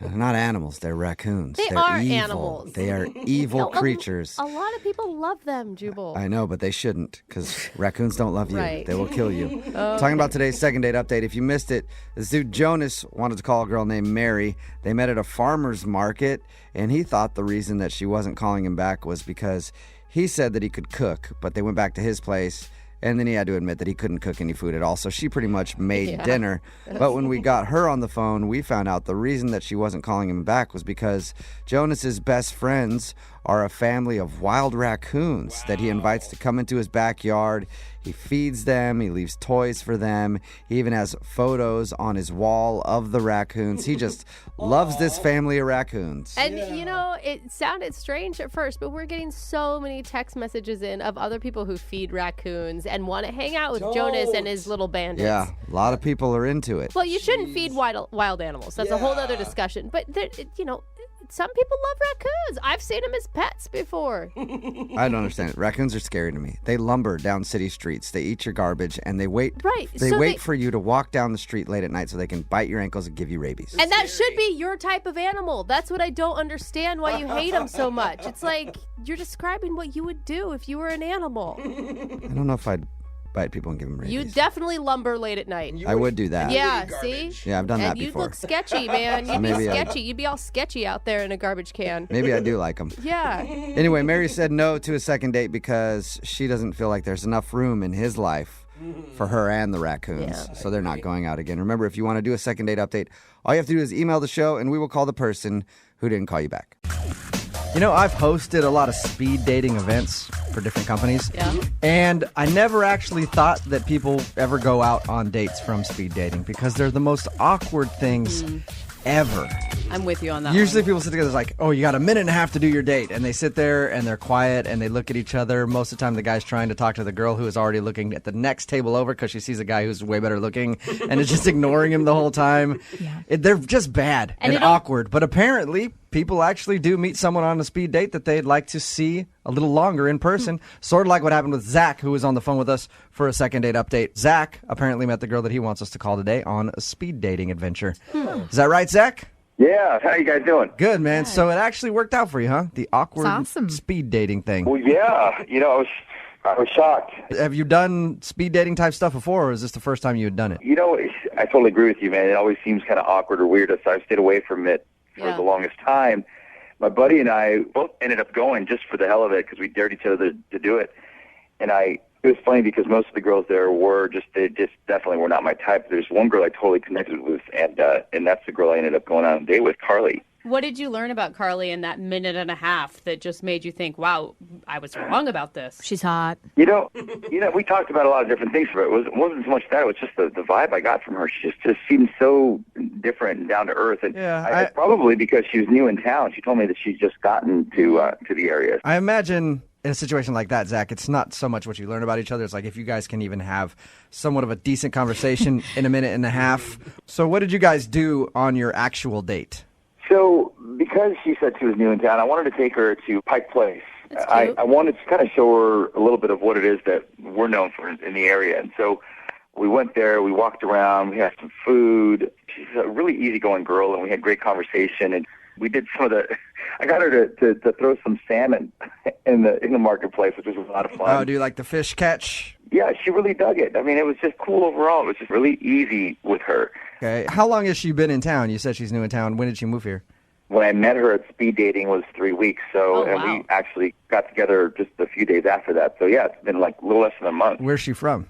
[SPEAKER 1] They're not animals, they're raccoons.
[SPEAKER 12] They
[SPEAKER 1] They're
[SPEAKER 12] are
[SPEAKER 1] evil.
[SPEAKER 12] animals.
[SPEAKER 1] They are evil
[SPEAKER 12] No,
[SPEAKER 1] creatures.
[SPEAKER 12] A lot of people love them, Jubal.
[SPEAKER 1] I know, but they shouldn't, because raccoons don't love you.
[SPEAKER 12] Right.
[SPEAKER 1] They will kill you.
[SPEAKER 12] Oh.
[SPEAKER 1] Talking about today's second date update. If you missed it, this dude Jonas wanted to call a girl named Mary. They met at a farmer's market, and he thought the reason that she wasn't calling him back was because he said that he could cook, but they went back to his place, and then he had to admit that he couldn't cook any food at all. So she pretty much made dinner. But when we got her on the phone, we found out the reason that she wasn't calling him back was because Jonas's best friends are a family of wild raccoons that he invites to come into his backyard. He feeds them. He leaves toys for them. He even has photos on his wall of the raccoons. He just loves this family of raccoons.
[SPEAKER 12] And, you know, it sounded strange at first, but we're getting so many text messages in of other people who feed raccoons and want to hang out with Jonas and his little bandits.
[SPEAKER 1] Yeah, a lot of people are into it.
[SPEAKER 12] Well, you shouldn't feed wild animals. That's a whole other discussion. But, you know, some people love raccoons. I've seen them as pets before.
[SPEAKER 1] I don't understand it. Raccoons are scary to me. They lumber down city streets. They eat your garbage, and they wait.
[SPEAKER 12] Right.
[SPEAKER 1] They
[SPEAKER 12] So
[SPEAKER 1] wait for you to walk down the street late at night so they can bite your ankles and give you rabies.
[SPEAKER 12] And that should be your type of animal. That's what I don't understand why you hate them so much. It's like you're describing what you would do if you were an animal.
[SPEAKER 1] I don't know if I'd bite people and give them rabies.
[SPEAKER 12] You definitely lumber late at night.
[SPEAKER 1] I would do that.
[SPEAKER 12] Yeah, see?
[SPEAKER 1] Yeah, I've done that
[SPEAKER 12] And you
[SPEAKER 1] before.
[SPEAKER 12] look sketchy, man.
[SPEAKER 1] So
[SPEAKER 12] You'd be
[SPEAKER 1] maybe
[SPEAKER 12] sketchy. You'd be all sketchy out there in a garbage can.
[SPEAKER 1] Maybe I do like them.
[SPEAKER 12] Yeah.
[SPEAKER 1] Anyway, Mary said no to a second date because she doesn't feel like there's enough room in his life for her and the raccoons. So they're not going out again. Remember, if you want to do a second date update, all you have to do is email the show and we will call the person who didn't call you back. You know, I've hosted a lot of speed dating events for different companies.
[SPEAKER 12] Yeah.
[SPEAKER 1] And I never actually thought that people ever go out on dates from speed dating because they're the most awkward things ever.
[SPEAKER 17] I'm with you on that.
[SPEAKER 1] Usually people sit together like, oh, you got a minute and a half to do your date. And they sit there and they're quiet and they look at each other. Most of the time the guy's trying to talk to the girl who is already looking at the next table over because she sees a guy who's way better looking and is just ignoring him the whole time.
[SPEAKER 17] Yeah.
[SPEAKER 1] They're just bad and awkward. But apparently people actually do meet someone on a speed date that they'd like to see a little longer in person. Sort of like what happened with Zach, who was on the phone with us for a second date update. Zach apparently met the girl that he wants us to call today on a speed dating adventure. Is that right, Zach?
[SPEAKER 18] Yeah, how you guys doing?
[SPEAKER 1] Good, man. So it actually worked out for you, huh? The awkward speed dating thing.
[SPEAKER 18] Well, yeah. You know, I was shocked.
[SPEAKER 1] Have you done speed dating type stuff before, or is this the first time you had done it?
[SPEAKER 18] You know, I totally agree with you, man. It always seems kind of awkward or weird, so I've stayed away from it for the longest time. My buddy and I both ended up going just for the hell of it because we dared each other to do it. And it was funny because most of the girls there they just definitely were not my type. There's one girl I totally connected with, and that's the girl I ended up going on a date with, Carly.
[SPEAKER 17] What did you learn about Carly in that minute and a half that just made you think, wow, I was wrong about this?
[SPEAKER 9] She's hot.
[SPEAKER 18] You know, we talked about a lot of different things for it. It wasn't so much that. It was just the vibe I got from her. She just seemed so different and down to earth. And I probably because she was new in town. She told me that she's just gotten to the area.
[SPEAKER 1] I imagine in a situation like that, Zach, it's not so much what you learn about each other. It's like if you guys can even have somewhat of a decent conversation in a minute and a half. So what did you guys do on your actual date?
[SPEAKER 18] So, because she said she was new in town, I wanted to take her to Pike Place. I wanted to kind of show her a little bit of what it is that we're known for in the area. And so we went there, we walked around, we had some food. She's a really easygoing girl, and we had great conversation. And we did some of I got her to throw some salmon in the marketplace, which was a lot of fun.
[SPEAKER 1] Oh, do you like the fish catch?
[SPEAKER 18] Yeah, she really dug it. I mean, it was just cool overall. It was just really easy with her.
[SPEAKER 1] Okay. How long has she been in town? You said she's new in town. When did she move here?
[SPEAKER 18] When I met her at speed dating was 3 weeks. We actually got together just a few days after that. So, yeah, it's been like a little less than a month.
[SPEAKER 1] Where's she from?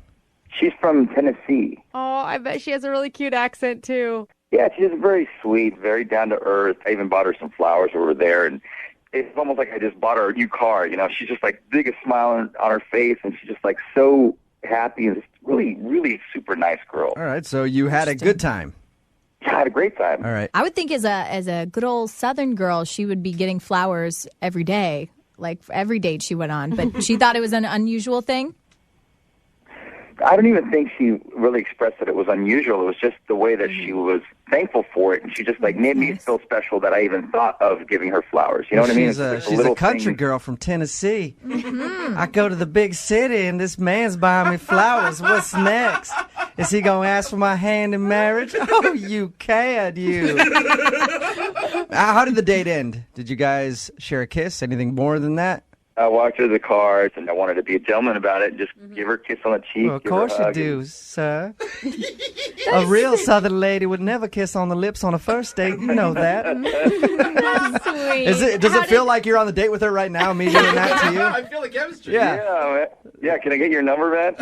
[SPEAKER 18] She's from Tennessee.
[SPEAKER 12] Oh, I bet she has a really cute accent, too.
[SPEAKER 18] Yeah, she's very sweet, very down to earth. I even bought her some flowers when we were there, and it's almost like I just bought her a new car. You know, she's just like biggest smile on her face, and she's just like so happy and just really, really super nice girl.
[SPEAKER 1] All right, so you had a good time.
[SPEAKER 18] Yeah, I had a great time.
[SPEAKER 1] All right.
[SPEAKER 9] I would think as a good old Southern girl, she would be getting flowers every day, like for every date she went on. But she thought it was an unusual thing?
[SPEAKER 18] I don't even think she really expressed that it was unusual. It was just the way that she was thankful for it, and she just like made me feel special that I even thought of giving her flowers. You know what I mean?
[SPEAKER 1] She's a country girl from Tennessee. I go to the big city, and this man's buying me flowers. What's next? Is he going to ask for my hand in marriage? Oh, you can, you. How did the date end? Did you guys share a kiss? Anything more than that?
[SPEAKER 18] I walked her to the cars, and I wanted to be a gentleman about it. Just give her a kiss on the cheek.
[SPEAKER 1] Well, of course you do, sir. A real Southern lady would never kiss on the lips on a first date. You know that.
[SPEAKER 12] That's sweet.
[SPEAKER 1] Does it feel like you're on the date with her right now, me doing that to you?
[SPEAKER 5] I feel the chemistry.
[SPEAKER 1] Yeah.
[SPEAKER 18] Yeah, can I get your number, man?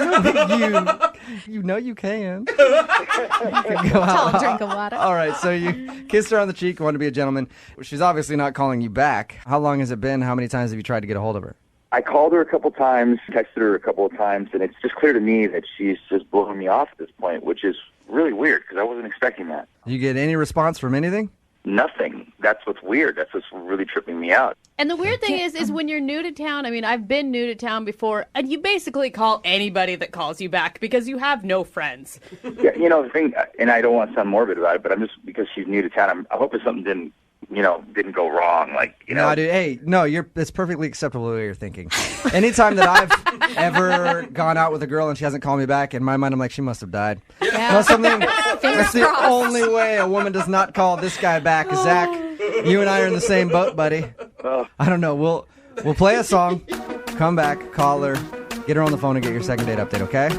[SPEAKER 1] You know you can.
[SPEAKER 9] Tall drink of water.
[SPEAKER 1] All right, so you kissed her on the cheek, wanted to be a gentleman. She's obviously not calling you back. How long has it been? How many times have you tried to get a hold of her?
[SPEAKER 18] I called her a couple times, texted her a couple of times, and it's just clear to me that she's just blowing me off at this point, which is really weird because I wasn't expecting that.
[SPEAKER 1] You get any response from anything?
[SPEAKER 18] Nothing. That's what's weird. That's what's really tripping me out.
[SPEAKER 17] And the weird thing is when you're new to town, I mean, I've been new to town before, and you basically call anybody that calls you back because you have no friends.
[SPEAKER 18] Yeah, you know, the thing, and I don't want to sound morbid about it, but I'm just, because she's new to town, I hope that something didn't go wrong. Like, you know.
[SPEAKER 1] No, dude, hey, no, it's perfectly acceptable the way you're thinking. Anytime that I've ever gone out with a girl and she hasn't called me back, in my mind, I'm like, she must have died.
[SPEAKER 9] Yeah.
[SPEAKER 1] That's the only way a woman does not call this guy back. Zach, you and I are in the same boat, buddy. I don't know. We'll play a song, come back, call her, get her on the phone and get your second date update, okay?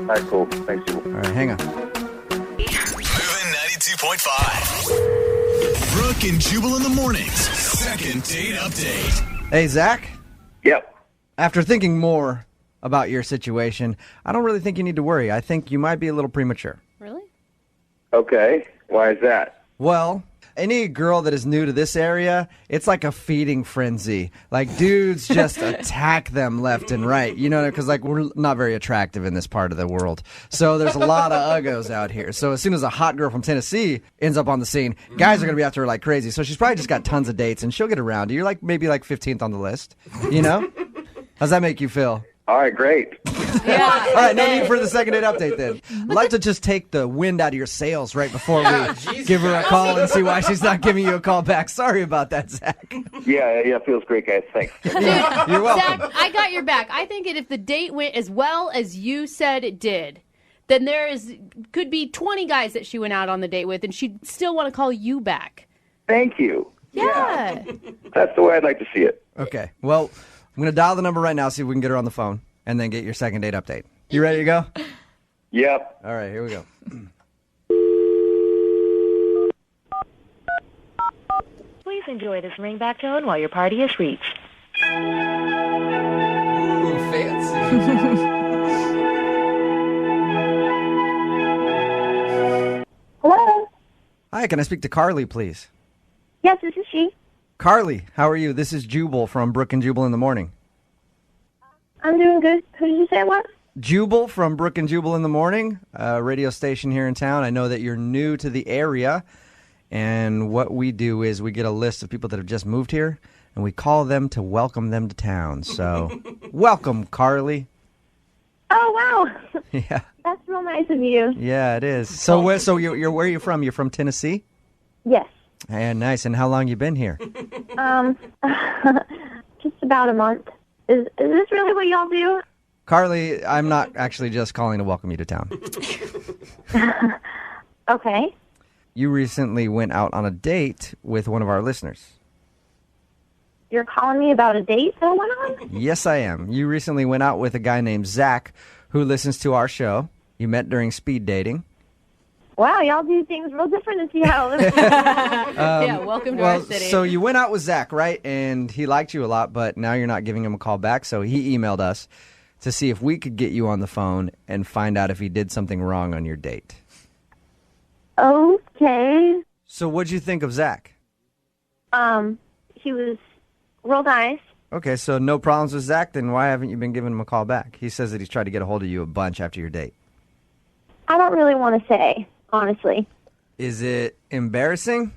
[SPEAKER 18] All right, cool. Thanks, Jubal.
[SPEAKER 1] All right, hang on.
[SPEAKER 11] Moving 92.5. Brooke and Jubal in the mornings. Second date update.
[SPEAKER 1] Hey, Zach?
[SPEAKER 18] Yep.
[SPEAKER 1] After thinking more about your situation, I don't really think you need to worry. I think you might be a little premature.
[SPEAKER 12] Really?
[SPEAKER 18] Okay. Why is that?
[SPEAKER 1] Well, any girl that is new to this area, it's like a feeding frenzy. Like, dudes just attack them left and right. You know, because, like, we're not very attractive in this part of the world. So there's a lot of uggos out here. So as soon as a hot girl from Tennessee ends up on the scene, guys are going to be after her like crazy. So she's probably just got tons of dates, and she'll get around to you. You're like maybe like 15th on the list, you know? How's that make you feel?
[SPEAKER 18] All right, great.
[SPEAKER 12] Yeah.
[SPEAKER 1] All right, no need for the second date update then. I'd like to just take the wind out of your sails right before we give her a call and see why she's not giving you a call back. Sorry about that, Zach.
[SPEAKER 18] Yeah, feels great, guys. Thanks.
[SPEAKER 1] You're welcome.
[SPEAKER 12] Zach, I got your back. I think that if the date went as well as you said it did, then could be 20 guys that she went out on the date with, and she'd still want to call you back.
[SPEAKER 18] Thank you.
[SPEAKER 12] Yeah.
[SPEAKER 18] That's the way I'd like to see it.
[SPEAKER 1] Okay, well, I'm going to dial the number right now, see if we can get her on the phone, and then get your second date update. You ready to go?
[SPEAKER 18] Yep.
[SPEAKER 1] All right, here we go.
[SPEAKER 19] Please enjoy this ringback tone while your party is reached.
[SPEAKER 5] Ooh, fancy.
[SPEAKER 4] Hello?
[SPEAKER 1] Hi, can I speak to Carly, please?
[SPEAKER 4] Yes, this is she.
[SPEAKER 1] Carly, how are you? This is Jubal from Brooke and Jubal in the morning.
[SPEAKER 4] I'm doing good. Who did you say it was?
[SPEAKER 1] Jubal from Brooke and Jubal in the morning, a radio station here in town. I know that you're new to the area, and what we do is we get a list of people that have just moved here, and we call them to welcome them to town. So, welcome, Carly.
[SPEAKER 4] Oh, wow.
[SPEAKER 1] Yeah.
[SPEAKER 4] That's real nice of you.
[SPEAKER 1] Yeah, it is. So, where are you from? You're from Tennessee?
[SPEAKER 4] Yes.
[SPEAKER 1] And nice. And how long you been here?
[SPEAKER 4] Just about a month. Is this really what y'all do?
[SPEAKER 1] Carly, I'm not actually just calling to welcome you to town.
[SPEAKER 4] Okay.
[SPEAKER 1] You recently went out on a date with one of our listeners.
[SPEAKER 4] You're calling me about a date that went on?
[SPEAKER 1] Yes, I am. You recently went out with a guy named Zach who listens to our show. You met during speed dating.
[SPEAKER 4] Wow, y'all do things real different in Seattle.
[SPEAKER 12] Yeah, welcome to our city.
[SPEAKER 1] So you went out with Zach, right? And he liked you a lot, but now you're not giving him a call back. So he emailed us to see if we could get you on the phone and find out if he did something wrong on your date.
[SPEAKER 4] Okay.
[SPEAKER 1] So what'd you think of Zach?
[SPEAKER 4] He was real nice.
[SPEAKER 1] Okay, so no problems with Zach, then why haven't you been giving him a call back? He says that he's tried to get a hold of you a bunch after your date.
[SPEAKER 4] I don't really want to say, honestly.
[SPEAKER 1] Is it embarrassing?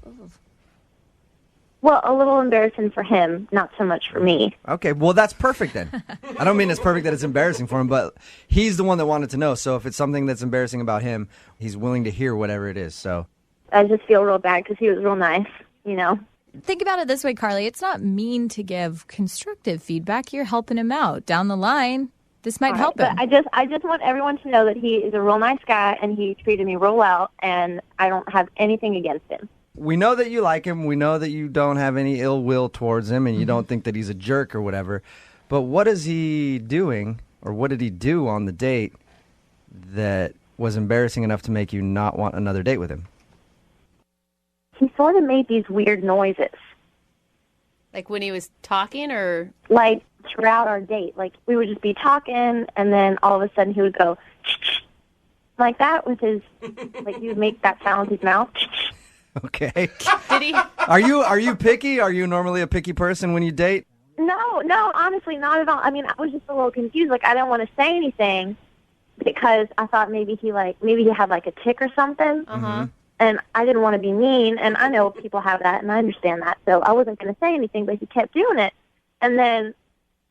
[SPEAKER 4] Well, a little embarrassing for him, not so much for me.
[SPEAKER 1] Okay, well, that's perfect then. I don't mean it's perfect that it's embarrassing for him, but he's the one that wanted to know. So if it's something that's embarrassing about him, he's willing to hear whatever it is. So
[SPEAKER 4] I just feel real bad because he was real nice, you know.
[SPEAKER 20] Think about it this way, Carly. It's not mean to give constructive feedback. You're helping him out. Down the line, this might help him.
[SPEAKER 4] But I just want everyone to know that he is a real nice guy and he treated me real well, and I don't have anything against him.
[SPEAKER 1] we know that you like him. We know that you don't have any ill will towards him and you don't think that he's a jerk or whatever. But what is he doing, or what did he do on the date that was embarrassing enough to make you not want another date with him?
[SPEAKER 4] He sort of made these weird noises.
[SPEAKER 12] Like when he was talking, or?
[SPEAKER 4] Like throughout our date. Like we would just be talking, and then all of a sudden he would go like that with his, like he would make that sound with his mouth.
[SPEAKER 1] Okay.
[SPEAKER 12] Did he?
[SPEAKER 1] Are you picky? Are you normally a picky person when you date?
[SPEAKER 4] No, honestly, not at all. I mean, I was just a little confused. Like I didn't want to say anything because I thought maybe he had like a tick or something.
[SPEAKER 12] Uh-huh.
[SPEAKER 4] And I didn't want to be mean, and I know people have that, and I understand that. So I wasn't going to say anything, but he kept doing it. And then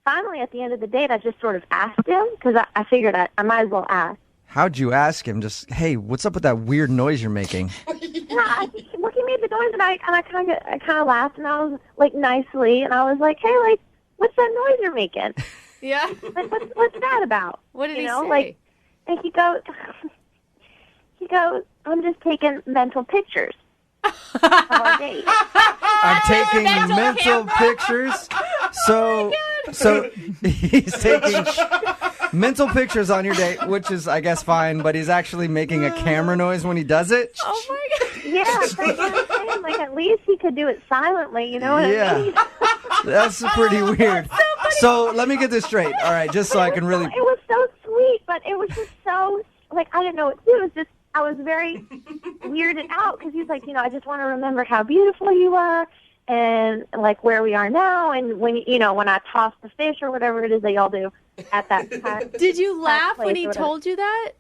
[SPEAKER 4] finally, at the end of the date, I just sort of asked him, because I figured I might as well ask.
[SPEAKER 1] How'd you ask him? Just, hey, what's up with that weird noise you're making?
[SPEAKER 4] Yeah, well, he made the noise, and I kind of laughed, and I was, like, nicely, and I was like, hey, like, what's that noise you're making?
[SPEAKER 12] Yeah.
[SPEAKER 4] Like, what's that about?
[SPEAKER 12] What did he say?
[SPEAKER 4] Like, and he goes, I'm just taking mental pictures of our date.
[SPEAKER 1] I'm taking mental pictures. So
[SPEAKER 15] So he's taking mental pictures on your date, which is, I guess, fine, but he's actually making a camera noise when he does it.
[SPEAKER 17] Oh my God.
[SPEAKER 21] Yeah, that's what I'm saying. Like, at least he could do it silently, you know what I mean?
[SPEAKER 15] That's pretty weird. So let me get this straight. All right, just so I can really...
[SPEAKER 21] It was so sweet, but it was just so, like, I didn't know what to do. It was just, I was very weirded out because he's like, I just want to remember how beautiful you are and, like, where we are now. And when, when I toss the fish or whatever it is that y'all do at that time.
[SPEAKER 12] Did you laugh when he told you that?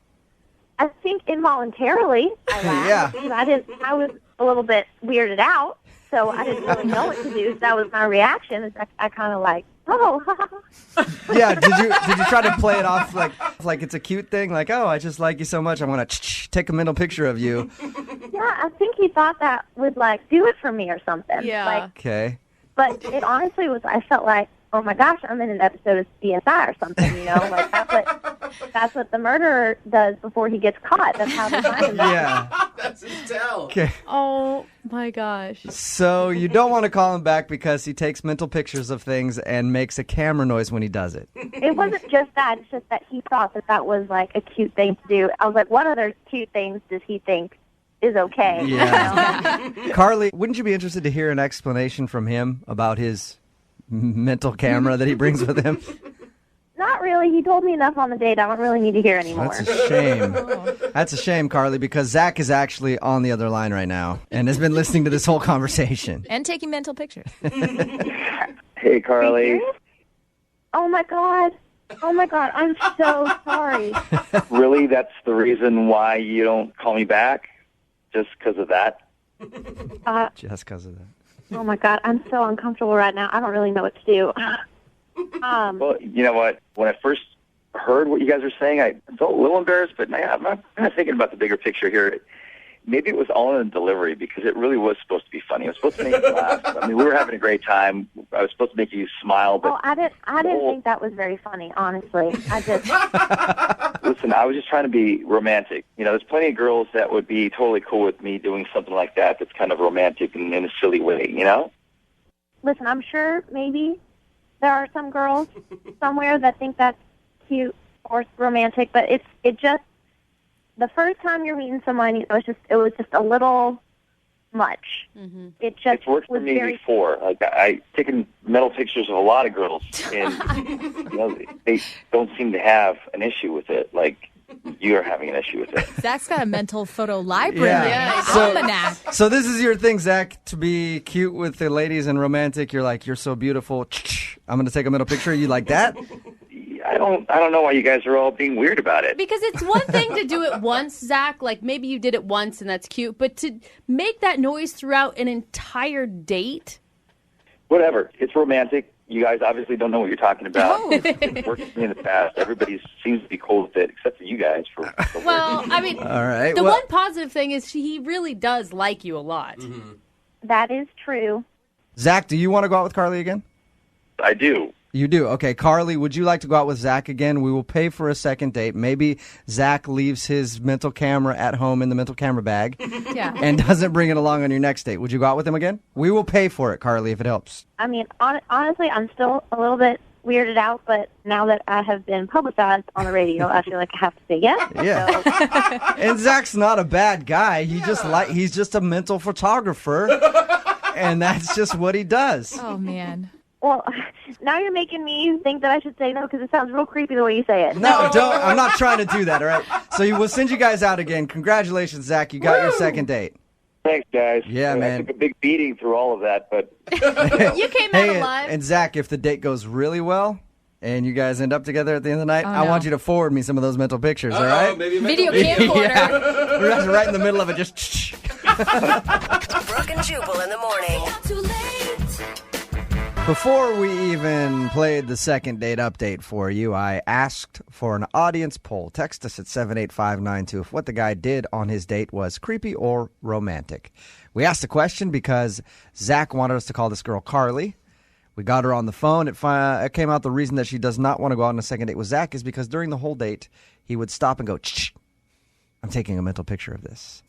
[SPEAKER 21] I think involuntarily I laughed.
[SPEAKER 15] Yeah.
[SPEAKER 21] I was a little bit weirded out, so I didn't really know what to do. So that was my reaction. I kind of like, oh.
[SPEAKER 15] Yeah, did you try to play it off like it's a cute thing? Like, oh, I just like you so much, I want to take a mental picture of you.
[SPEAKER 21] Yeah, I think he thought that would, like, do it for me or something.
[SPEAKER 12] Yeah.
[SPEAKER 21] Like,
[SPEAKER 15] Okay.
[SPEAKER 21] but it honestly was, I felt like, oh my gosh, I'm in an episode of CSI or something, Like, that's what the murderer does before he gets caught. That's how they find him.
[SPEAKER 15] Yeah.
[SPEAKER 5] That's his tell.
[SPEAKER 15] Okay.
[SPEAKER 12] Oh my gosh.
[SPEAKER 15] So you don't want to call him back because he takes mental pictures of things and makes a camera noise when he does it.
[SPEAKER 21] It wasn't just that. It's just that he thought that was, like, a cute thing to do. I was like, what other cute things does he think is okay?
[SPEAKER 15] Yeah. Carly, wouldn't you be interested to hear an explanation from him about his mental camera that he brings with him?
[SPEAKER 21] Not really. He told me enough on the date. I don't really need to hear anymore.
[SPEAKER 15] That's a shame. That's a shame, Carly, because Zach is actually on the other line right now and has been listening to this whole conversation.
[SPEAKER 20] And taking mental pictures.
[SPEAKER 18] Hey, Carly.
[SPEAKER 21] Oh, my God. I'm so sorry.
[SPEAKER 18] Really? That's the reason why you don't call me back? Just because of that?
[SPEAKER 15] Just because of that.
[SPEAKER 21] Oh, my God. I'm so uncomfortable right now. I don't really know what to do.
[SPEAKER 18] Well, you know what? When I first heard what you guys were saying, I felt a little embarrassed, but I'm not kind of thinking about the bigger picture here. Maybe it was all in the delivery because it really was supposed to be funny. It was supposed to make you laugh. I mean, we were having a great time. I was supposed to make you smile, but
[SPEAKER 21] I didn't think that was very funny, honestly. I just
[SPEAKER 18] listen. I was just trying to be romantic. There's plenty of girls that would be totally cool with me doing something like that. That's kind of romantic and in a silly way.
[SPEAKER 21] Listen. I'm sure maybe there are some girls somewhere that think that's cute or romantic, but it just. The first time you're meeting someone, it was just a little much.
[SPEAKER 12] Mm-hmm.
[SPEAKER 18] It's worked for me before. Like I taken mental pictures of a lot of girls, and they don't seem to have an issue with it. Like you're having an issue with it.
[SPEAKER 20] Zach's got a mental photo library.
[SPEAKER 15] Yeah.
[SPEAKER 20] Almanac.
[SPEAKER 15] So this is your thing, Zach, to be cute with the ladies and romantic. You're like, you're so beautiful. I'm going to take a mental picture. You like that?
[SPEAKER 18] I don't know why you guys are all being weird about it.
[SPEAKER 12] Because it's one thing to do it once, Zach. Like maybe you did it once and that's cute, but to make that noise throughout an entire date.
[SPEAKER 18] Whatever. It's romantic. You guys obviously don't know what you're talking about. It's worked for me in the past. Everybody seems to be cool with it, except for you guys.
[SPEAKER 12] Well, I mean,
[SPEAKER 15] all right.
[SPEAKER 12] The one positive thing is he really does like you a lot.
[SPEAKER 18] Mm-hmm.
[SPEAKER 21] That is true.
[SPEAKER 15] Zach, do you want to go out with Carly again?
[SPEAKER 18] I do.
[SPEAKER 15] You do? Okay. Carly, would you like to go out with Zach again? We will pay for a second date. Maybe Zach leaves his mental camera at home in the mental camera bag and doesn't bring it along on your next date. Would you go out with him again? We will pay for it, Carly, if it helps.
[SPEAKER 21] I mean, honestly, I'm still a little bit weirded out, but now that I have been publicized on the radio, I feel like I have to say yes.
[SPEAKER 15] Yeah. So. And Zach's not a bad guy. He's just a mental photographer, and that's just what he does.
[SPEAKER 20] Oh, man.
[SPEAKER 21] Well, now you're making me think that I should say no because it sounds real creepy the way you say it.
[SPEAKER 15] No, don't. I'm not trying to do that, all right? So we'll send you guys out again. Congratulations, Zach. You got your second date.
[SPEAKER 18] Thanks, guys.
[SPEAKER 15] Yeah, man.
[SPEAKER 18] I took a big beating through all of that, but...
[SPEAKER 12] You came out alive.
[SPEAKER 15] And Zach, if the date goes really well and you guys end up together at the end of the night, I want you to forward me some of those mental pictures, all right?
[SPEAKER 20] Maybe video camcorder.
[SPEAKER 15] Yeah. We're just right in the middle of it, just...
[SPEAKER 16] Brooke and Jubal in the morning.
[SPEAKER 15] Before we even played the second date update for you, I asked for an audience poll. Text us at 78592 if what the guy did on his date was creepy or romantic. We asked the question because Zach wanted us to call this girl Carly. We got her on the phone. It came out the reason that she does not want to go out on a second date with Zach is because during the whole date, he would stop and go, "Shh, I'm taking a mental picture of this."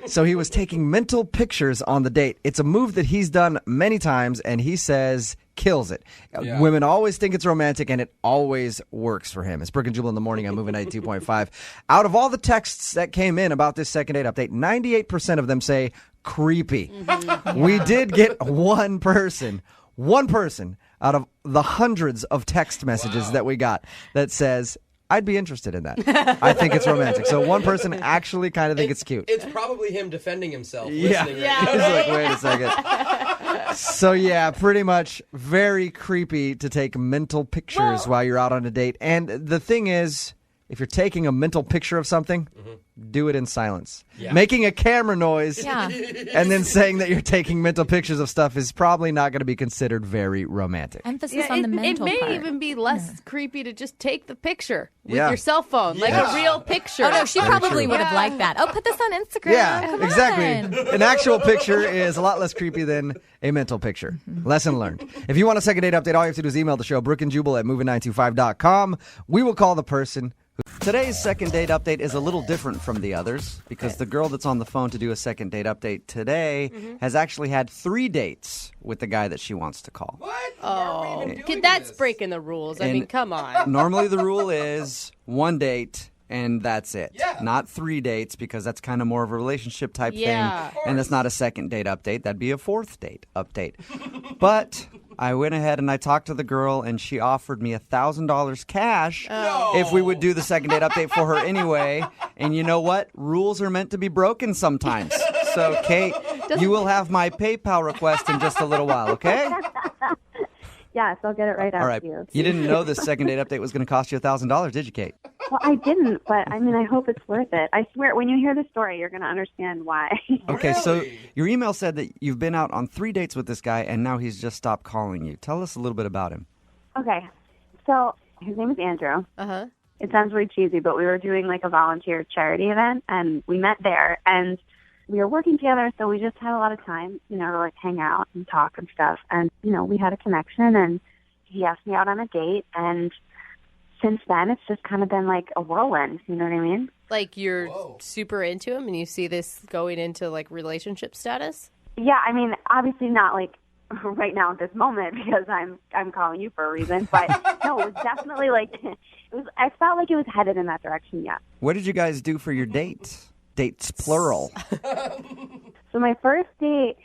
[SPEAKER 15] So he was taking mental pictures on the date. It's a move that he's done many times, and he says kills it. Women always think it's romantic, and it always works for him. It's Brooke and Jubal in the morning on Moving 92.5. Out of all the texts that came in about this second date update, 98% of them say creepy. We did get one person out of the hundreds of text messages that we got that says, I'd be interested in that. I think it's romantic. So one person actually kind of think it's cute.
[SPEAKER 5] It's probably him defending himself.
[SPEAKER 15] Yeah.
[SPEAKER 5] Listening
[SPEAKER 15] He's like, wait a second. So yeah, pretty much very creepy to take mental pictures while you're out on a date. And the thing is, if you're taking a mental picture of something, do it in silence. Yeah. Making a camera noise and then saying that you're taking mental pictures of stuff is probably not going to be considered very romantic.
[SPEAKER 20] Emphasis on the mental
[SPEAKER 12] It may
[SPEAKER 20] part.
[SPEAKER 12] even be less creepy to just take the picture with your cell phone, like a real picture.
[SPEAKER 20] Oh, no, she probably would have liked that. Oh, put this on Instagram.
[SPEAKER 15] Yeah,
[SPEAKER 20] Come
[SPEAKER 15] exactly.
[SPEAKER 20] on.
[SPEAKER 15] An actual picture is a lot less creepy than a mental picture. Lesson learned. If you want a second date update, all you have to do is email the show, brookandjubal@moving925.com. We will call the person. Today's second date update is a little different from the others because the girl that's on the phone to do a second date update today has actually had 3 dates with the guy that she wants to call.
[SPEAKER 5] What?
[SPEAKER 12] Oh, that's breaking the rules. I mean, come on.
[SPEAKER 15] Normally the rule is 1 date and that's it. Yeah. Not 3 dates because that's kind of more of a relationship type thing. And that's not a second date update. That'd be a 4th date update. But I went ahead and I talked to the girl and she offered me $1,000 cash if we would do the second date update for her anyway. And you know what? Rules are meant to be broken sometimes. So, Kate, you will have my PayPal request in just a little while, okay?
[SPEAKER 21] Yes, I'll get it right
[SPEAKER 15] All
[SPEAKER 21] out
[SPEAKER 15] right.
[SPEAKER 21] to you.
[SPEAKER 15] You didn't know this second date update was going to cost you $1,000, did you, Kate?
[SPEAKER 21] Well, I didn't, but I mean, I hope it's worth it. I swear, when you hear the story, you're going to understand why.
[SPEAKER 15] Okay, so your email said that you've been out on 3 dates with this guy, and now he's just stopped calling you. Tell us a little bit about him.
[SPEAKER 21] Okay, so his name is Andrew.
[SPEAKER 12] Uh-huh.
[SPEAKER 21] It sounds really cheesy, but we were doing like a volunteer charity event, and we met there, and we were working together, so we just had a lot of time, to like hang out and talk and stuff. And, we had a connection, and he asked me out on a date, and since then, it's just kind of been like a whirlwind. You know what I mean?
[SPEAKER 12] Like you're super into him and you see this going into like relationship status?
[SPEAKER 21] Yeah, I mean, obviously not like right now at this moment because I'm calling you for a reason. But no, it was definitely like, I felt like it was headed in that direction, yeah.
[SPEAKER 15] What did you guys do for your date? Dates, plural.
[SPEAKER 21] So my first date,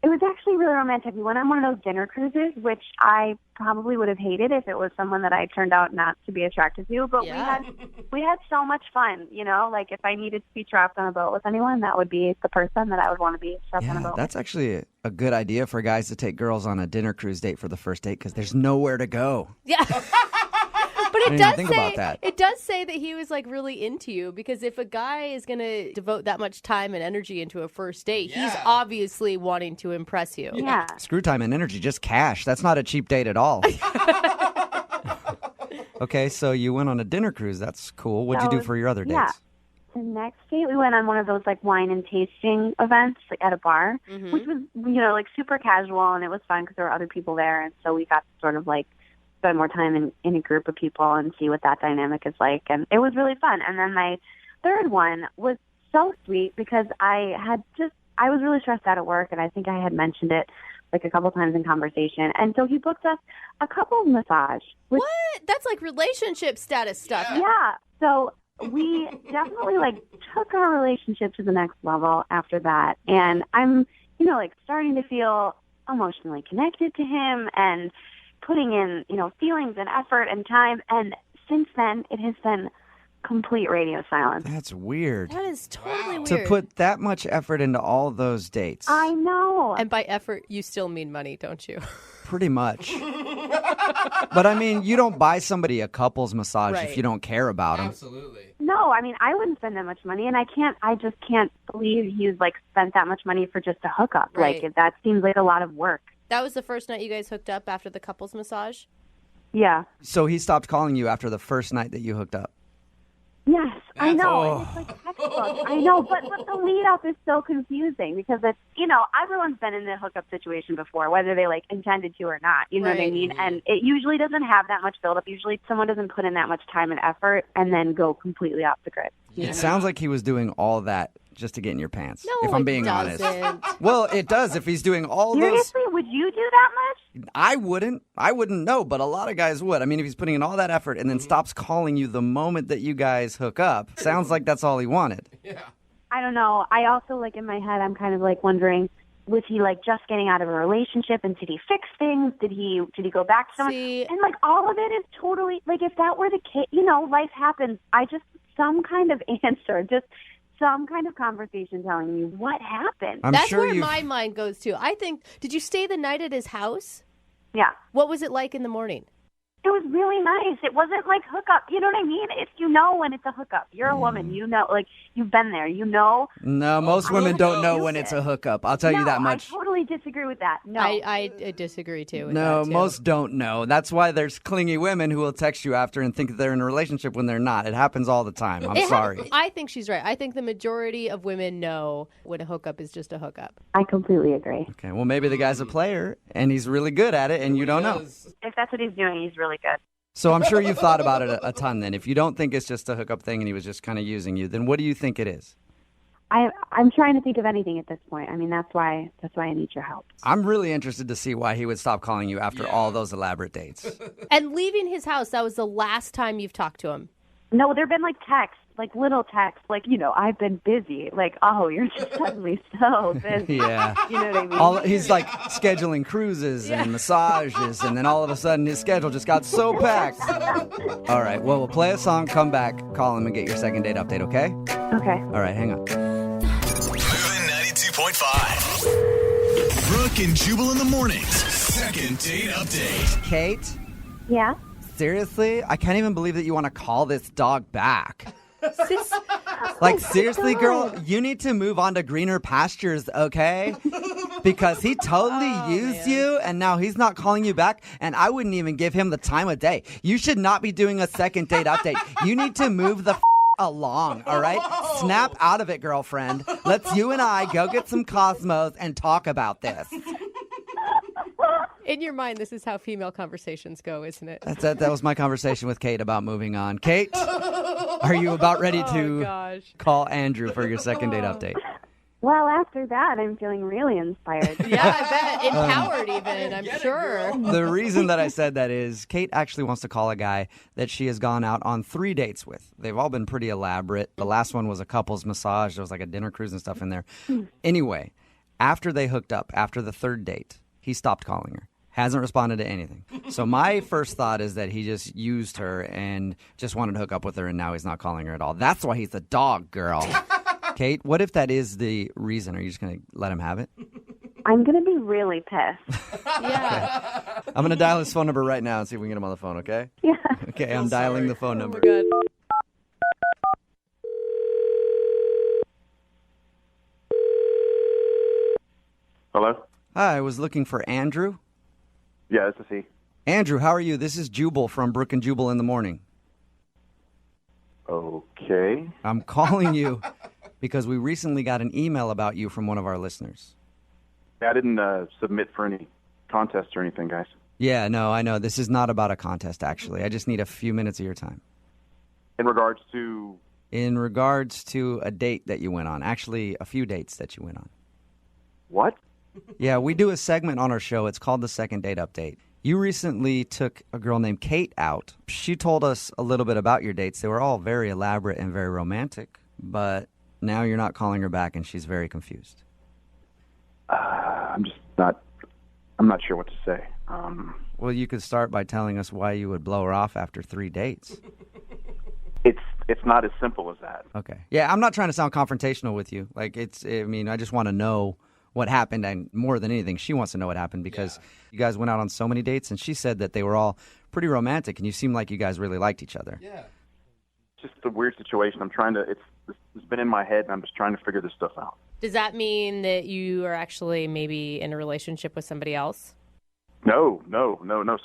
[SPEAKER 21] it was actually really romantic. We went on one of those dinner cruises, which I probably would have hated if it was someone that I turned out not to be attracted to. But we had so much fun, like if I needed to be trapped on a boat with anyone, that would be the person that I would want to be trapped on a boat.
[SPEAKER 15] That's actually a good idea for guys to take girls on a dinner cruise date for the first date because there's nowhere to go.
[SPEAKER 12] Yeah. But
[SPEAKER 15] it
[SPEAKER 12] does say that he was like really into you because if a guy is going to devote that much time and energy into a first date, he's obviously wanting to impress you.
[SPEAKER 21] Yeah.
[SPEAKER 15] Screw time and energy, just cash. That's not a cheap date at all. Okay, so you went on a dinner cruise. That's cool. What'd you do for your other dates?
[SPEAKER 21] Yeah. The next date, we went on one of those like wine and tasting events like at a bar, which was, like super casual and it was fun because there were other people there. And so we got to sort of like spend more time in a group of people and see what that dynamic is like. And it was really fun. And then my third one was so sweet because I was really stressed out at work and I think I had mentioned it like a couple times in conversation. And so he booked us a couples massage.
[SPEAKER 12] What? That's like relationship status stuff.
[SPEAKER 21] Yeah. So we definitely like took our relationship to the next level after that. And I'm, like starting to feel emotionally connected to him and putting in, feelings and effort and time. And since then, it has been complete radio silence.
[SPEAKER 15] That's weird.
[SPEAKER 12] That is totally weird.
[SPEAKER 15] To put that much effort into all those dates.
[SPEAKER 21] I know.
[SPEAKER 12] And by effort, you still mean money, don't you?
[SPEAKER 15] Pretty much. But I mean, you don't buy somebody a couples massage if you don't care about them.
[SPEAKER 5] Absolutely.
[SPEAKER 21] No, I mean, I wouldn't spend that much money, and I just can't believe he's like spent that much money for just a hookup.
[SPEAKER 12] Right.
[SPEAKER 21] Like, that seems like a lot of work.
[SPEAKER 12] That was the first night you guys hooked up after the couples massage?
[SPEAKER 21] Yeah.
[SPEAKER 15] So he stopped calling you after the first night that you hooked up?
[SPEAKER 21] Yes, I know. It's like textbook. I know, but the lead up is so confusing because it's, everyone's been in the hookup situation before, whether they like intended to or not. You know what I mean? And it usually doesn't have that much build up. Usually someone doesn't put in that much time and effort and then go completely off the grid.
[SPEAKER 15] It sounds like he was doing all that just to get in your pants,
[SPEAKER 12] No,
[SPEAKER 15] if I'm being honest.
[SPEAKER 12] doesn't.
[SPEAKER 15] Well, it does if he's doing all those.
[SPEAKER 21] Seriously, would you do that much?
[SPEAKER 15] I wouldn't know, but a lot of guys would. I mean, if he's putting in all that effort and then stops calling you the moment that you guys hook up, sounds like that's all he wanted.
[SPEAKER 5] Yeah.
[SPEAKER 21] I don't know. I also, like, in my head, I'm kind of, like, wondering, was he, like, just getting out of a relationship, and did he fix things? Did he go back to someone? And, like, all of it is totally, like, if that were the case, life happens. Some kind of answer, just some kind of conversation telling me what happened.
[SPEAKER 12] That's where my mind goes to. I think, did you stay the night at his house?
[SPEAKER 21] Yeah.
[SPEAKER 12] What was it like in the morning?
[SPEAKER 21] It was really nice. It wasn't like hookup. You know what I mean? It's when it's a hookup. You're a woman. Like, you've been there.
[SPEAKER 15] No, most women don't know when it's a hookup. I'll tell you that much.
[SPEAKER 21] I totally disagree with that. No.
[SPEAKER 12] I disagree, too. With
[SPEAKER 15] No,
[SPEAKER 12] that, too.
[SPEAKER 15] most don't know. That's why there's clingy women who will text you after and think that they're in a relationship when they're not. It happens all the time. I'm sorry.
[SPEAKER 12] I think she's right. I think the majority of women know when a hookup is just a hookup.
[SPEAKER 21] I completely agree.
[SPEAKER 15] Okay, well, maybe the guy's a player, and he's really good at it, and you don't know.
[SPEAKER 21] If that's what he's doing, he's really good.
[SPEAKER 15] So I'm sure you've thought about it a ton then. If you don't think it's just a hookup thing and he was just kind of using you, then what do you think it is?
[SPEAKER 21] I'm trying to think of anything at this point. I mean, that's why I need your help.
[SPEAKER 15] I'm really interested to see why he would stop calling you after all those elaborate dates.
[SPEAKER 12] And leaving his house, that was the last time you've talked to him?
[SPEAKER 21] No, there have been, like, texts, like, little texts, like, I've been busy. Like, oh, you're just suddenly so busy.
[SPEAKER 15] Yeah.
[SPEAKER 21] You know what I mean?
[SPEAKER 15] He's, like, scheduling cruises and massages, and then all of a sudden his schedule just got so packed. All right, well, we'll play a song, come back, call him, and get your second date update, okay?
[SPEAKER 21] Okay.
[SPEAKER 15] All right, hang on.
[SPEAKER 11] Moving 92.5. Brooke and Jubal in the mornings. Second date update.
[SPEAKER 15] Kate?
[SPEAKER 21] Yeah?
[SPEAKER 15] Seriously? I can't even believe that you want to call this dog back. Like, seriously, girl, you need to move on to greener pastures, okay? Because he totally used you, and now he's not calling you back, and I wouldn't even give him the time of day. You should not be doing a second date update. You need to move the along, all right? Snap out of it, girlfriend. Let's you and I go get some Cosmos and talk about this.
[SPEAKER 12] In your mind, this is how female conversations go, isn't it?
[SPEAKER 15] That was my conversation with Kate about moving on. Kate, are you about ready to call Andrew for your second date update?
[SPEAKER 21] Well, after that, I'm feeling really inspired.
[SPEAKER 12] Yeah, I bet. Empowered even, I'm sure.
[SPEAKER 15] The reason that I said that is Kate actually wants to call a guy that she has gone out on 3 dates with. They've all been pretty elaborate. The last one was a couple's massage. There was like a dinner cruise and stuff in there. Anyway, after they hooked up, after the 3rd date, he stopped calling her. Hasn't responded to anything. So my first thought is that he just used her and just wanted to hook up with her, and now he's not calling her at all. That's why he's a dog, girl. Kate, what if that is the reason? Are you just going to let him have it?
[SPEAKER 21] I'm going to be really pissed.
[SPEAKER 12] Yeah.
[SPEAKER 15] Okay. I'm going to dial his phone number right now and see if we can get him on the phone, okay?
[SPEAKER 21] Yeah.
[SPEAKER 15] Okay, I'm dialing the phone number.
[SPEAKER 12] Oh, my God.
[SPEAKER 2] Hello?
[SPEAKER 15] Hi, I was looking for Andrew.
[SPEAKER 2] Yeah, this is he.
[SPEAKER 15] Andrew, how are you? This is Jubal from Brooke and Jubal in the morning.
[SPEAKER 2] Okay.
[SPEAKER 15] I'm calling you because we recently got an email about you from one of our listeners.
[SPEAKER 2] I didn't submit for any contests or anything, guys.
[SPEAKER 15] Yeah, no, I know. This is not about a contest, actually. I just need a few minutes of your time.
[SPEAKER 2] In regards to?
[SPEAKER 15] In regards to a date that you went on. Actually, a few dates that you went on.
[SPEAKER 2] What?
[SPEAKER 15] Yeah, we do a segment on our show. It's called the Second Date Update. You recently took a girl named Kate out. She told us a little bit about your dates. They were all very elaborate and very romantic, but now you're not calling her back and she's very confused.
[SPEAKER 2] I'm not sure what to say.
[SPEAKER 15] Well, you could start by telling us why you would blow her off after 3 dates.
[SPEAKER 2] It's not as simple as that.
[SPEAKER 15] Okay. Yeah, I'm not trying to sound confrontational with you. I just want to know what happened, and more than anything, she wants to know what happened because you guys went out on so many dates, and she said that they were all pretty romantic, and you seem like you guys really liked each other.
[SPEAKER 2] Yeah. It's just a weird situation. It's been in my head, and I'm just trying to figure this stuff out.
[SPEAKER 12] Does that mean that you are actually maybe in a relationship with somebody else?
[SPEAKER 2] No,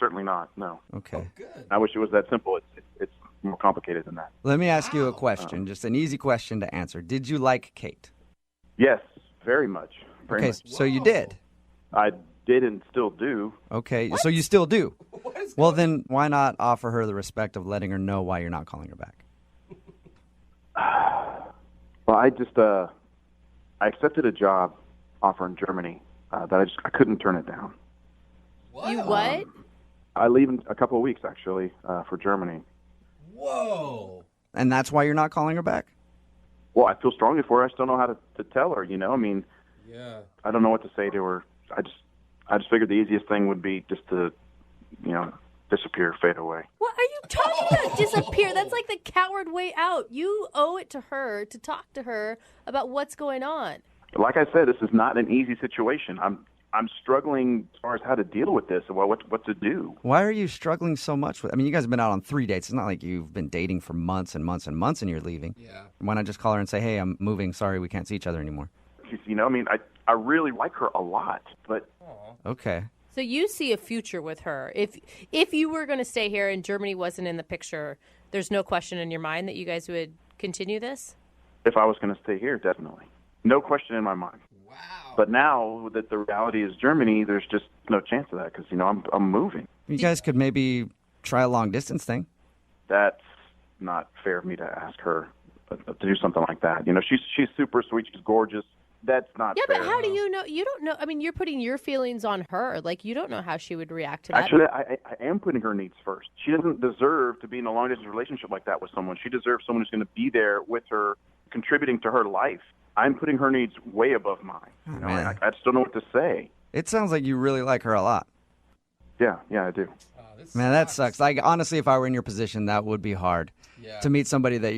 [SPEAKER 2] certainly not. No.
[SPEAKER 15] Okay.
[SPEAKER 2] Oh, good. I wish it was that simple. It's more complicated than that.
[SPEAKER 15] Let me ask you a question, just an easy question to answer. Did you like Kate?
[SPEAKER 2] Yes, very much.
[SPEAKER 15] Okay, so you did.
[SPEAKER 2] I did and still do.
[SPEAKER 15] Okay, so you still do. Well, then why not offer her the respect of letting her know why you're not calling her back?
[SPEAKER 2] Well, I accepted a job offer in Germany that I couldn't turn it down.
[SPEAKER 12] You what?
[SPEAKER 2] I leave in a couple of weeks, actually, for Germany.
[SPEAKER 5] Whoa.
[SPEAKER 15] And that's why you're not calling her back?
[SPEAKER 2] Well, I feel strongly for her. I just don't know how to tell her, I mean,
[SPEAKER 5] Yeah.
[SPEAKER 2] I don't know what to say to her. I just figured the easiest thing would be just to, disappear, fade away.
[SPEAKER 12] What are you talking about? Disappear? That's like the coward way out. You owe it to her to talk to her about what's going on.
[SPEAKER 2] Like I said, this is not an easy situation. I'm struggling as far as how to deal with this and what to do.
[SPEAKER 15] Why are you struggling so much with? I mean, you guys have been out on 3 dates. It's not like you've been dating for months and months and months and you're leaving.
[SPEAKER 5] Yeah.
[SPEAKER 15] Why not just call her and say, "Hey, I'm moving. Sorry, we can't see each other anymore."
[SPEAKER 2] I really like her a lot, but
[SPEAKER 15] Okay.
[SPEAKER 12] So you see a future with her. If you were going to stay here and Germany wasn't in the picture, there's no question in your mind that you guys would continue this?
[SPEAKER 2] if I was going to stay here, definitely. No question in my mind. Wow. But now that the reality is Germany, there's just no chance of that because, I'm moving.
[SPEAKER 15] You guys could maybe try a long distance thing.
[SPEAKER 2] That's not fair of me to ask her to do something like that. She's super sweet. She's gorgeous. That's not fair.
[SPEAKER 12] Yeah, but how do you know? You don't know. I mean, you're putting your feelings on her. Like, you don't know how she would react to that.
[SPEAKER 2] Actually, I am putting her needs first. She doesn't deserve to be in a long-distance relationship like that with someone. She deserves someone who's going to be there with her, contributing to her life. I'm putting her needs way above mine. I just don't know what to say.
[SPEAKER 15] It sounds like you really like her a lot.
[SPEAKER 2] Yeah, I do.
[SPEAKER 15] Man, that sucks. Like, honestly, if I were in your position, that would be hard.
[SPEAKER 5] Yeah.
[SPEAKER 15] To meet somebody that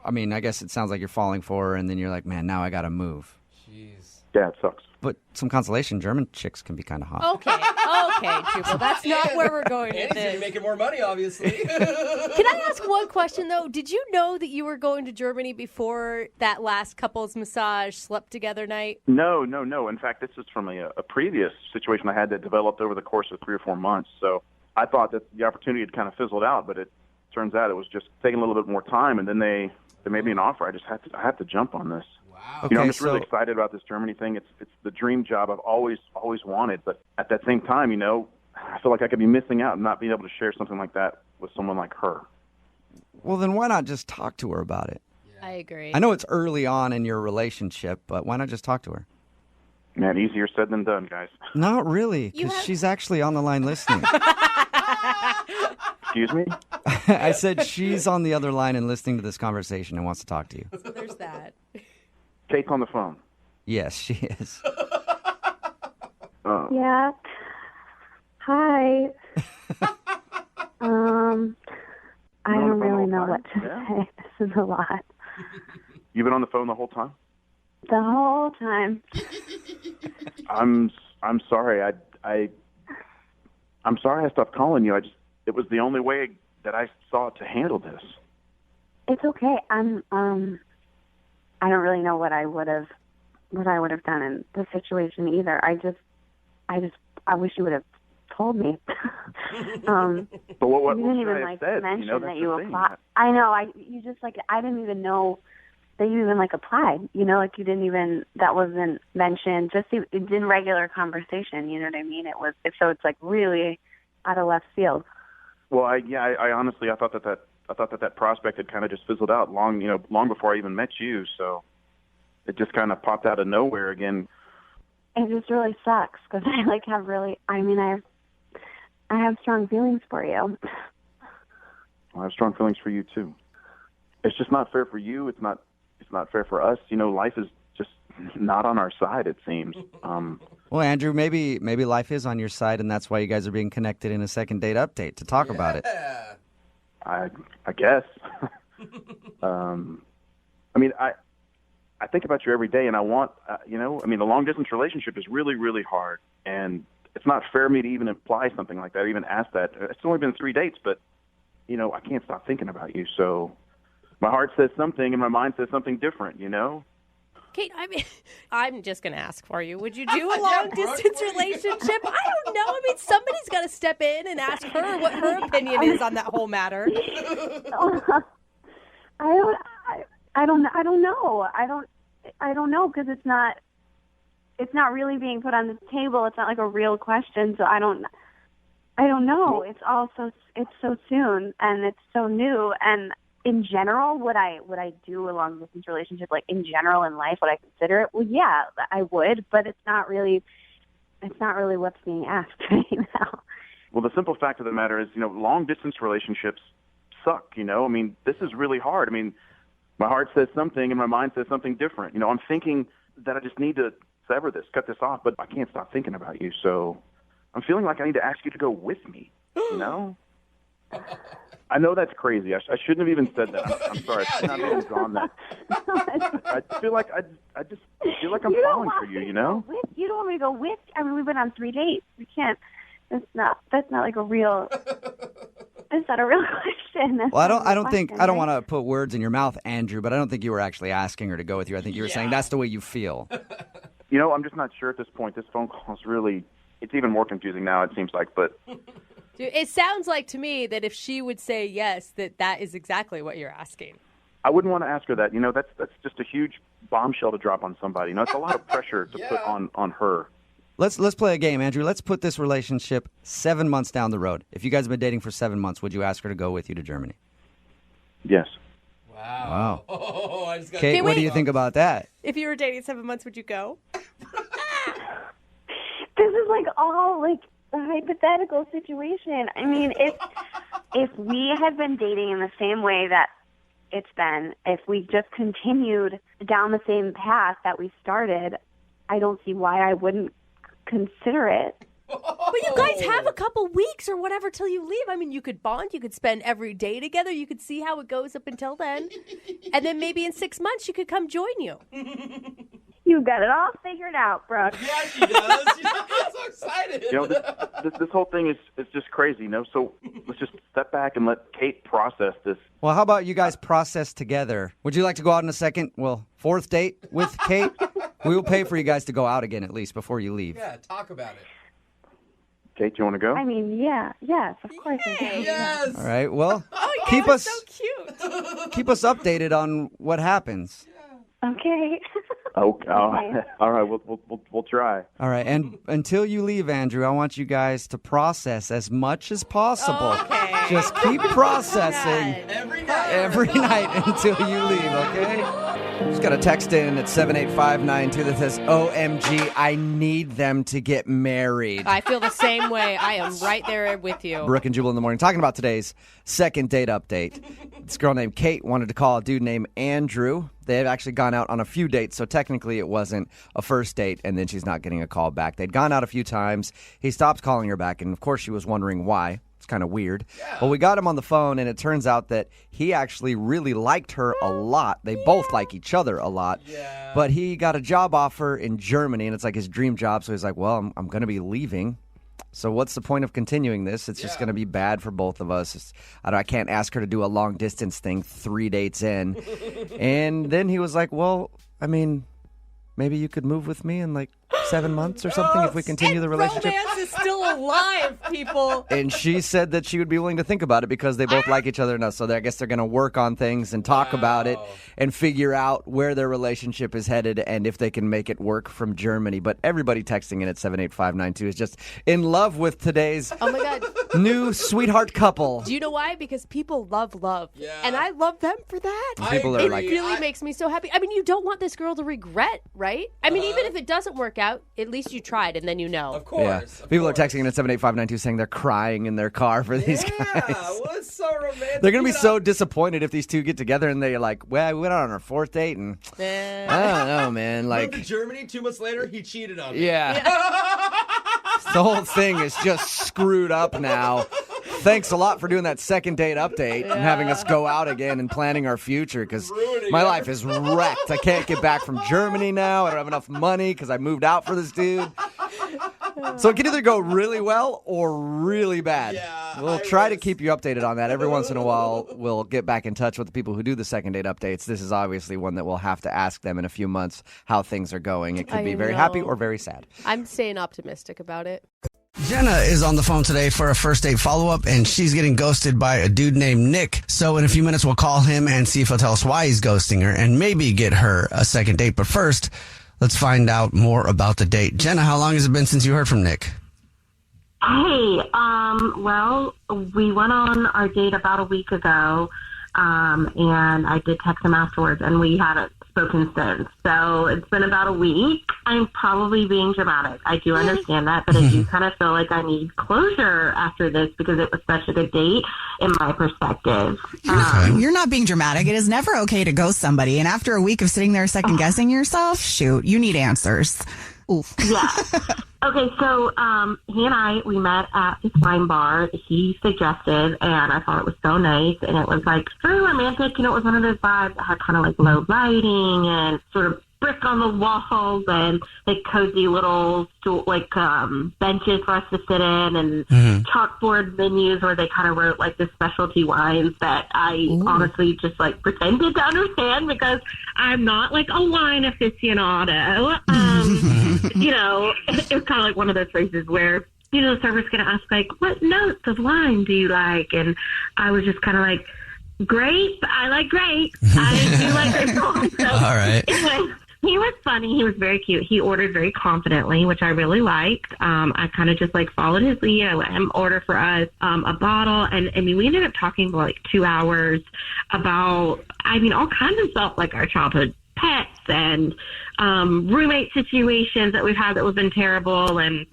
[SPEAKER 15] I guess it sounds like you're falling for, and then you're like, man, now I got to move.
[SPEAKER 5] Jeez.
[SPEAKER 2] Yeah, it sucks.
[SPEAKER 15] But some consolation, German chicks can be kind of hot.
[SPEAKER 12] Okay, Jubal, that's not where we're going with
[SPEAKER 5] And he's
[SPEAKER 12] this.
[SPEAKER 5] making more money, obviously.
[SPEAKER 12] Can I ask one question, though? Did you know that you were going to Germany before that last couple's massage slept together night?
[SPEAKER 2] No. In fact, this is from a previous situation I had that developed over the course of 3 or 4 months. So I thought that the opportunity had kind of fizzled out, but it turns out it was just taking a little bit more time, and then they made me an offer. I had to jump on this.
[SPEAKER 15] Okay,
[SPEAKER 2] I'm just really excited about this Germany thing. It's the dream job I've always wanted, but at that same time, I feel like I could be missing out and not being able to share something like that with someone like her.
[SPEAKER 15] Well, then why not just talk to her about it?
[SPEAKER 12] I agree.
[SPEAKER 15] I know it's early on in your relationship, but why not just talk to her?
[SPEAKER 2] Man, easier said than done, guys.
[SPEAKER 15] Not really, because she's actually on the line listening.
[SPEAKER 2] Excuse me?
[SPEAKER 15] I said she's on the other line and listening to this conversation and wants to talk to you.
[SPEAKER 12] So there's that.
[SPEAKER 2] Kate's on the phone.
[SPEAKER 15] Yes, she is.
[SPEAKER 21] Yeah. Hi. I don't really know what to say. This is a lot.
[SPEAKER 2] You've been on the phone the whole time?
[SPEAKER 21] The whole time.
[SPEAKER 2] I'm sorry. I'm sorry I stopped calling you. It was the only way that I saw to handle this.
[SPEAKER 21] It's okay. I don't really know what I would have done in the situation either. I wish you would have told me.
[SPEAKER 2] But what
[SPEAKER 21] you didn't
[SPEAKER 2] should
[SPEAKER 21] even
[SPEAKER 2] I have said?
[SPEAKER 21] mention
[SPEAKER 2] That's
[SPEAKER 21] that you
[SPEAKER 2] the thing.
[SPEAKER 21] applied. I know. I didn't even know that you even applied. You didn't even, that wasn't mentioned. Just in regular conversation. You know what I mean? So it's really out of left field.
[SPEAKER 2] Well, I honestly thought that prospect had kind of just fizzled out long before I even met you. So it just kind of popped out of nowhere again.
[SPEAKER 21] It just really sucks because I have strong feelings for you.
[SPEAKER 2] I have strong feelings for you too. It's just not fair for you. It's not fair for us. Life is just not on our side, it seems.
[SPEAKER 15] Well, Andrew, maybe life is on your side, and that's why you guys are being connected in a second date update to talk about it.
[SPEAKER 2] I guess. I think about you every day, and I want, a long-distance relationship is really, really hard, and it's not fair of me to even imply something like that, or even ask that. It's only been 3 dates, but, I can't stop thinking about you, so my heart says something, and my mind says something different,
[SPEAKER 12] Kate, I'm just going to ask for you. Would you do a long-distance relationship? I don't know. Somebody's got to step in and ask her what her opinion is on that whole matter.
[SPEAKER 21] I don't know because it's not really being put on the table. It's not like a real question, so I don't know. It's so soon and it's so new. And in general, would I do a long distance relationship? In general in life, would I consider it? Well, yeah, I would, but it's not really it's not really what's being asked right now.
[SPEAKER 2] Well, the simple fact of the matter is, long-distance relationships suck, I mean, this is really hard. I mean, my heart says something and my mind says something different. I'm thinking that I just need to sever this, cut this off, but I can't stop thinking about you. So I'm feeling like I need to ask you to go with me, I know that's crazy. I shouldn't have even said that. I'm sorry. I should not have even gone that. I feel like I just feel like I'm falling for you,
[SPEAKER 21] You don't want me to go with? I mean, we've been on 3 dates. We can't. That's not like a real. That's not a real question.
[SPEAKER 15] Well, I don't want to put words in your mouth, Andrew, but I don't think you were actually asking her to go with you. I think you were saying that's the way you feel.
[SPEAKER 2] I'm just not sure at this point. This phone call is really. It's even more confusing now. It seems like, but.
[SPEAKER 12] Dude, it sounds like to me that if she would say yes, that is exactly what you're asking.
[SPEAKER 2] I wouldn't want to ask her that. That's just a huge bombshell to drop on somebody. It's a lot of pressure to put on her.
[SPEAKER 15] Let's play a game, Andrew. Let's put this relationship 7 months down the road. If you guys have been dating for 7 months, would you ask her to go with you to Germany?
[SPEAKER 2] Yes.
[SPEAKER 15] Wow.
[SPEAKER 5] Oh, I just got
[SPEAKER 15] Kate, what do you think about that?
[SPEAKER 12] If you were dating 7 months, would you go?
[SPEAKER 21] This is all a hypothetical situation. I mean, if we had been dating in the same way that it's been, if we just continued down the same path that we started, I don't see why I wouldn't consider it.
[SPEAKER 12] But you guys have a couple weeks or whatever till you leave. I mean, you could bond. You could spend every day together. You could see how it goes up until then. And then maybe in 6 months, she could come join you.
[SPEAKER 21] You got it all figured out, Brooke.
[SPEAKER 5] Yeah, she does. She's so excited.
[SPEAKER 2] This whole thing is just crazy, So let's just step back and let Kate process this.
[SPEAKER 15] Well, how about you guys process together? Would you like to go out on a fourth date with Kate? We will pay for you guys to go out again at least before you leave.
[SPEAKER 5] Yeah, talk about it.
[SPEAKER 2] Kate, do you want to go?
[SPEAKER 21] I mean, yes, of course.
[SPEAKER 5] Yes.
[SPEAKER 15] All right. Well,
[SPEAKER 12] keep us so cute.
[SPEAKER 15] Keep us updated on what happens.
[SPEAKER 21] Okay.
[SPEAKER 2] Okay. All right. We'll try.
[SPEAKER 15] All right. And until you leave, Andrew, I want you guys to process as much as possible.
[SPEAKER 12] Okay.
[SPEAKER 15] Just keep processing every night until you leave. Okay. Just got a text in at 78592 that says, "OMG, I need them to get married."
[SPEAKER 12] I feel the same way. I am right there with you.
[SPEAKER 15] Brooke and Jubal in the morning, talking about today's second date update. This girl named Kate wanted to call a dude named Andrew. They had actually gone out on a few dates, so technically it wasn't a first date, and then she's not getting a call back. They'd gone out a few times. He stopped calling her back, and of course she was wondering why. It's kind of weird. Yeah. Well, we got him on the phone, and it turns out that he actually really liked her a lot. They both like each other a lot. Yeah. But he got a job offer in Germany, and it's like his dream job, so he's like, well, I'm going to be leaving. So what's the point of continuing this? It's just going to be bad for both of us. I can't ask her to do a long-distance thing 3 dates in. And then he was like, well, I mean, maybe you could move with me in 7 months or something if we continue the relationship.
[SPEAKER 12] Romance is still alive, people.
[SPEAKER 15] And she said that she would be willing to think about it because they both like each other enough. So I guess they're going to work on things and talk about it and figure out where their relationship is headed and if they can make it work from Germany. But everybody texting in at 78592 is just in love with today's new sweetheart couple.
[SPEAKER 12] Do you know why? Because people love love. Yeah. And I love them for that.
[SPEAKER 15] People
[SPEAKER 12] it really makes me so happy. I mean, you don't want this girl to regret, right? I mean, even if it doesn't work out, at least you tried and then you know.
[SPEAKER 5] Of course.
[SPEAKER 15] Yeah. People are texting in at 78592 saying they're crying in their car for these guys.
[SPEAKER 5] Yeah, well, it's so romantic.
[SPEAKER 15] They're going to be so disappointed if these two get together and they're like, well, we went out on our fourth date and I don't know, man.
[SPEAKER 5] Moved to Germany 2 months later, he cheated on me.
[SPEAKER 15] Yeah. The whole thing is just screwed up now. Thanks a lot for doing that second date update and having us go out again and planning our future because my life is wrecked. I can't get back from Germany now. I don't have enough money because I moved out for this dude. So it can either go really well or really bad. Yeah, we'll try to keep you updated on that. Every once in a while, we'll get back in touch with the people who do the second date updates. This is obviously one that we'll have to ask them in a few months how things are going. It could be very happy or very sad.
[SPEAKER 12] I'm staying optimistic about it.
[SPEAKER 1] Jenna is on the phone today for a first date follow-up, and she's getting ghosted by a dude named Nick. So in a few minutes, we'll call him and see if he'll tell us why he's ghosting her and maybe get her a second date. But first, let's find out more about the date. Jenna, how long has it been since you heard from Nick?
[SPEAKER 21] Hey, well, we went on our date about a week ago, and I did text him afterwards, and we haven't
[SPEAKER 3] spoken since. So it's been about a week. I'm probably being dramatic. I do understand that, but I do kind of feel like I need closure after this because it was such a good date in my perspective.
[SPEAKER 22] You're not being dramatic. It is never okay to ghost somebody. And after a week of sitting there second guessing yourself, shoot, you need answers. Oof.
[SPEAKER 3] Yeah. Okay, so he and we met at this wine bar. He suggested, and I thought it was so nice, and it was like very romantic. You know, it was one of those vibes that had kind of like low lighting and sort of brick on the walls and like cozy little benches for us to sit in and chalkboard menus where they kind of wrote like the specialty wines that I honestly just like pretended to understand because I'm not like a wine aficionado. You know, it was kind of like one of those phrases where, you know, the server's going to ask like, what notes of wine do you like? And I was just kind of like, grape. I like grape. I do like grape. So,
[SPEAKER 1] all right.
[SPEAKER 3] Anyway, he was funny. He was very cute. He ordered very confidently, which I really liked. I kind of just like followed his lead. I let him order for us a bottle. And I mean, we ended up talking for like 2 hours about, I mean, all kinds of stuff like our childhood pets and roommate situations that we've had that have been terrible. And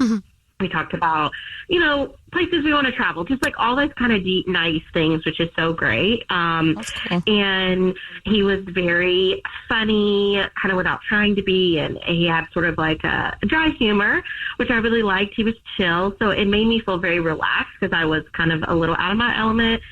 [SPEAKER 3] we talked about, you know, places we want to travel, just like all those kind of deep, nice things, which is so great.
[SPEAKER 22] That's cool.
[SPEAKER 3] And he was very funny, kind of without trying to be. And he had sort of like a dry humor, which I really liked. He was chill. So it made me feel very relaxed because I was kind of a little out of my element.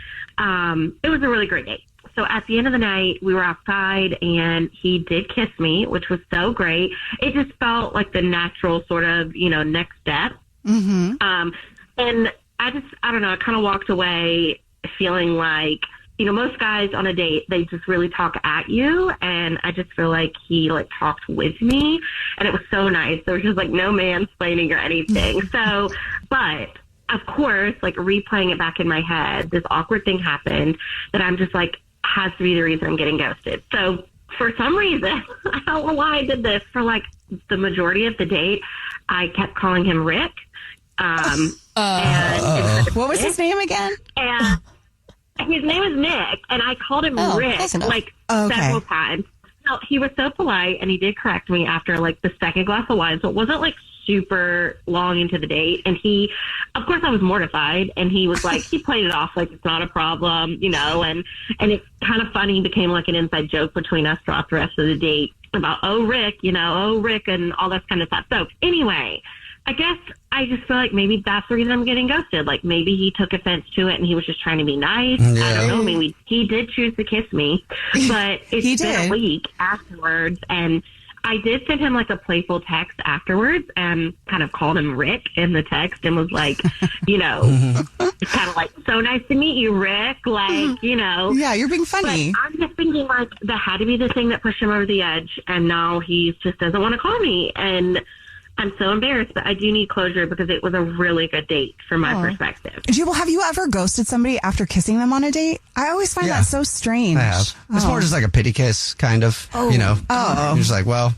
[SPEAKER 3] It was a really great date. So at the end of the night, we were outside and he did kiss me, which was so great. It just felt like the natural sort of, you know, next step. And I don't know, I kind of walked away feeling like, you know, most guys on a date, they just really talk at you. And I just feel like he like talked with me and it was so nice. There was just like no mansplaining or anything. So, but of course, like replaying it back in my head, this awkward thing happened that I'm just like, has to be the reason I'm getting ghosted. So for some reason, I don't know why I did this. For like the majority of the date, I kept calling him Rick. And
[SPEAKER 22] what was his name again?
[SPEAKER 3] And his name is Nick, and I called him Rick like several times. No, he was so polite, and he did correct me after like the second glass of wine, so it wasn't like super long into the date. And he, of course, I was mortified, and he was like, he played it off like it's not a problem, you know, and it's kind of funny, became like an inside joke between us throughout the rest of the date about, Rick, and all that kind of stuff. So anyway, I guess I just feel like maybe that's the reason I'm getting ghosted. Like maybe he took offense to it and he was just trying to be nice.
[SPEAKER 1] Yeah.
[SPEAKER 3] I don't know. Maybe he did choose to kiss me, but it's been a week afterwards, and I did send him like a playful text afterwards and kind of called him Rick in the text and was like, you know, it's kind of like, so nice to meet you, Rick. Like, you know.
[SPEAKER 22] Yeah, you're being funny.
[SPEAKER 3] But I'm just thinking like that had to be the thing that pushed him over the edge. And now he just doesn't want to call me. And I'm so embarrassed, but I do need closure because it was a really good date from my perspective.
[SPEAKER 22] Jubal, have you ever ghosted somebody after kissing them on a date? I always find that so strange.
[SPEAKER 1] I have. It's more just like a pity kiss, kind of. You know. You're just like, well.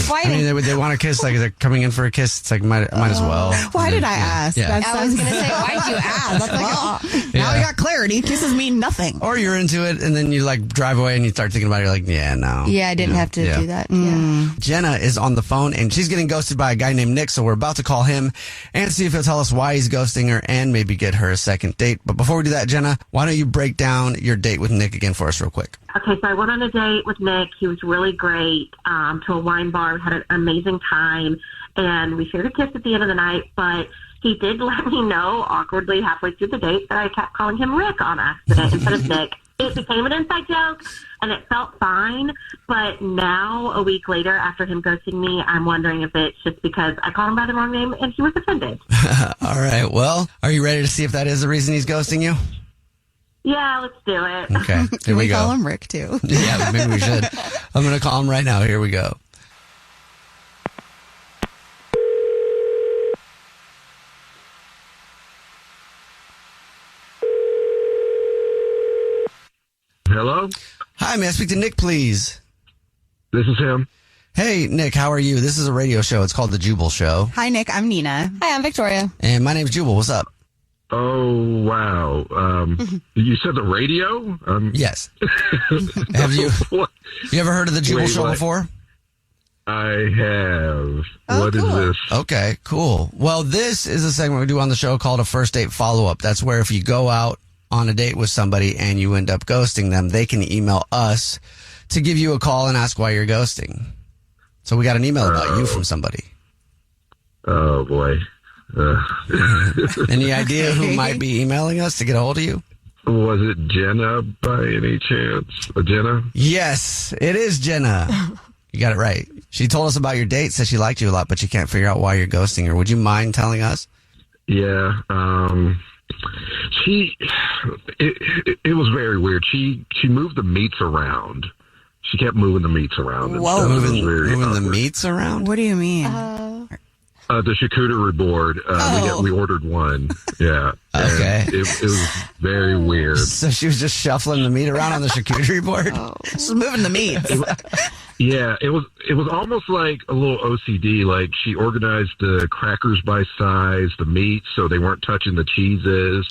[SPEAKER 22] Why
[SPEAKER 1] I mean, they want to kiss, like they're coming in for a kiss. It's like, might as well.
[SPEAKER 22] Why did I ask?
[SPEAKER 1] Yeah.
[SPEAKER 22] I was going to say, why'd you ask? That's now we got clarity. Kisses mean nothing.
[SPEAKER 1] Or you're into it, and then you like drive away, and you start thinking about it. You're like, yeah, no.
[SPEAKER 23] Yeah, I didn't have to do that. Yeah.
[SPEAKER 1] Jenna is on the phone, and she's getting ghosted by a guy named Nick. So we're about to call him and see if he'll tell us why he's ghosting her, and maybe get her a second date. But before we do that, Jenna, why don't you break down your date with Nick again for us, real quick?
[SPEAKER 3] Okay, so I went on a date with Nick. He was really great. To a wine bar. We had an amazing time, and we shared a kiss at the end of the night, but he did let me know awkwardly halfway through the date that I kept calling him Rick on accident instead of Nick. It became an inside joke, and it felt fine, but now, a week later, after him ghosting me, I'm wondering if it's just because I called him by the wrong name and he was offended.
[SPEAKER 1] All right, well, are you ready to see if that is the reason he's ghosting you?
[SPEAKER 3] Yeah, let's do it.
[SPEAKER 1] Okay, here we go.
[SPEAKER 22] Call him Rick, too.
[SPEAKER 1] Yeah, maybe we should. I'm going to call him right now. Here we go.
[SPEAKER 24] Hello?
[SPEAKER 1] Hi, may I speak to Nick, please?
[SPEAKER 24] This is him.
[SPEAKER 1] Hey, Nick, how are you? This is a radio show. It's called The Jubal Show.
[SPEAKER 22] Hi, Nick. I'm Nina.
[SPEAKER 23] Hi, I'm Victoria.
[SPEAKER 1] And my name's Jubal. What's up?
[SPEAKER 24] Oh, wow. You said the radio?
[SPEAKER 1] Yes. Have you ever heard of the Jubal Show before?
[SPEAKER 24] I have. What is this?
[SPEAKER 1] Okay, cool. Well, this is a segment we do on the show called a first date follow-up. That's where if you go out on a date with somebody and you end up ghosting them, they can email us to give you a call and ask why you're ghosting. So we got an email about you from somebody.
[SPEAKER 24] Oh, boy.
[SPEAKER 1] Any idea who might be emailing us to get a hold of you?
[SPEAKER 24] Was it Jenna by any chance? Jenna?
[SPEAKER 1] Yes, it is Jenna. You got it right. She told us about your date, said she liked you a lot, but she can't figure out why you're ghosting her. Would you mind telling us?
[SPEAKER 24] Yeah. It was very weird. She moved the meats around. She kept moving the meats around.
[SPEAKER 1] Whoa. Moving the meats around?
[SPEAKER 22] What do you mean?
[SPEAKER 24] The charcuterie board. We ordered one. Yeah.
[SPEAKER 1] Okay.
[SPEAKER 24] It was very weird.
[SPEAKER 1] So she was just shuffling the meat around on the charcuterie board?
[SPEAKER 22] She's moving the meats.
[SPEAKER 24] Yeah, it was almost like a little OCD. Like she organized the crackers by size, the meats, so they weren't touching the cheeses.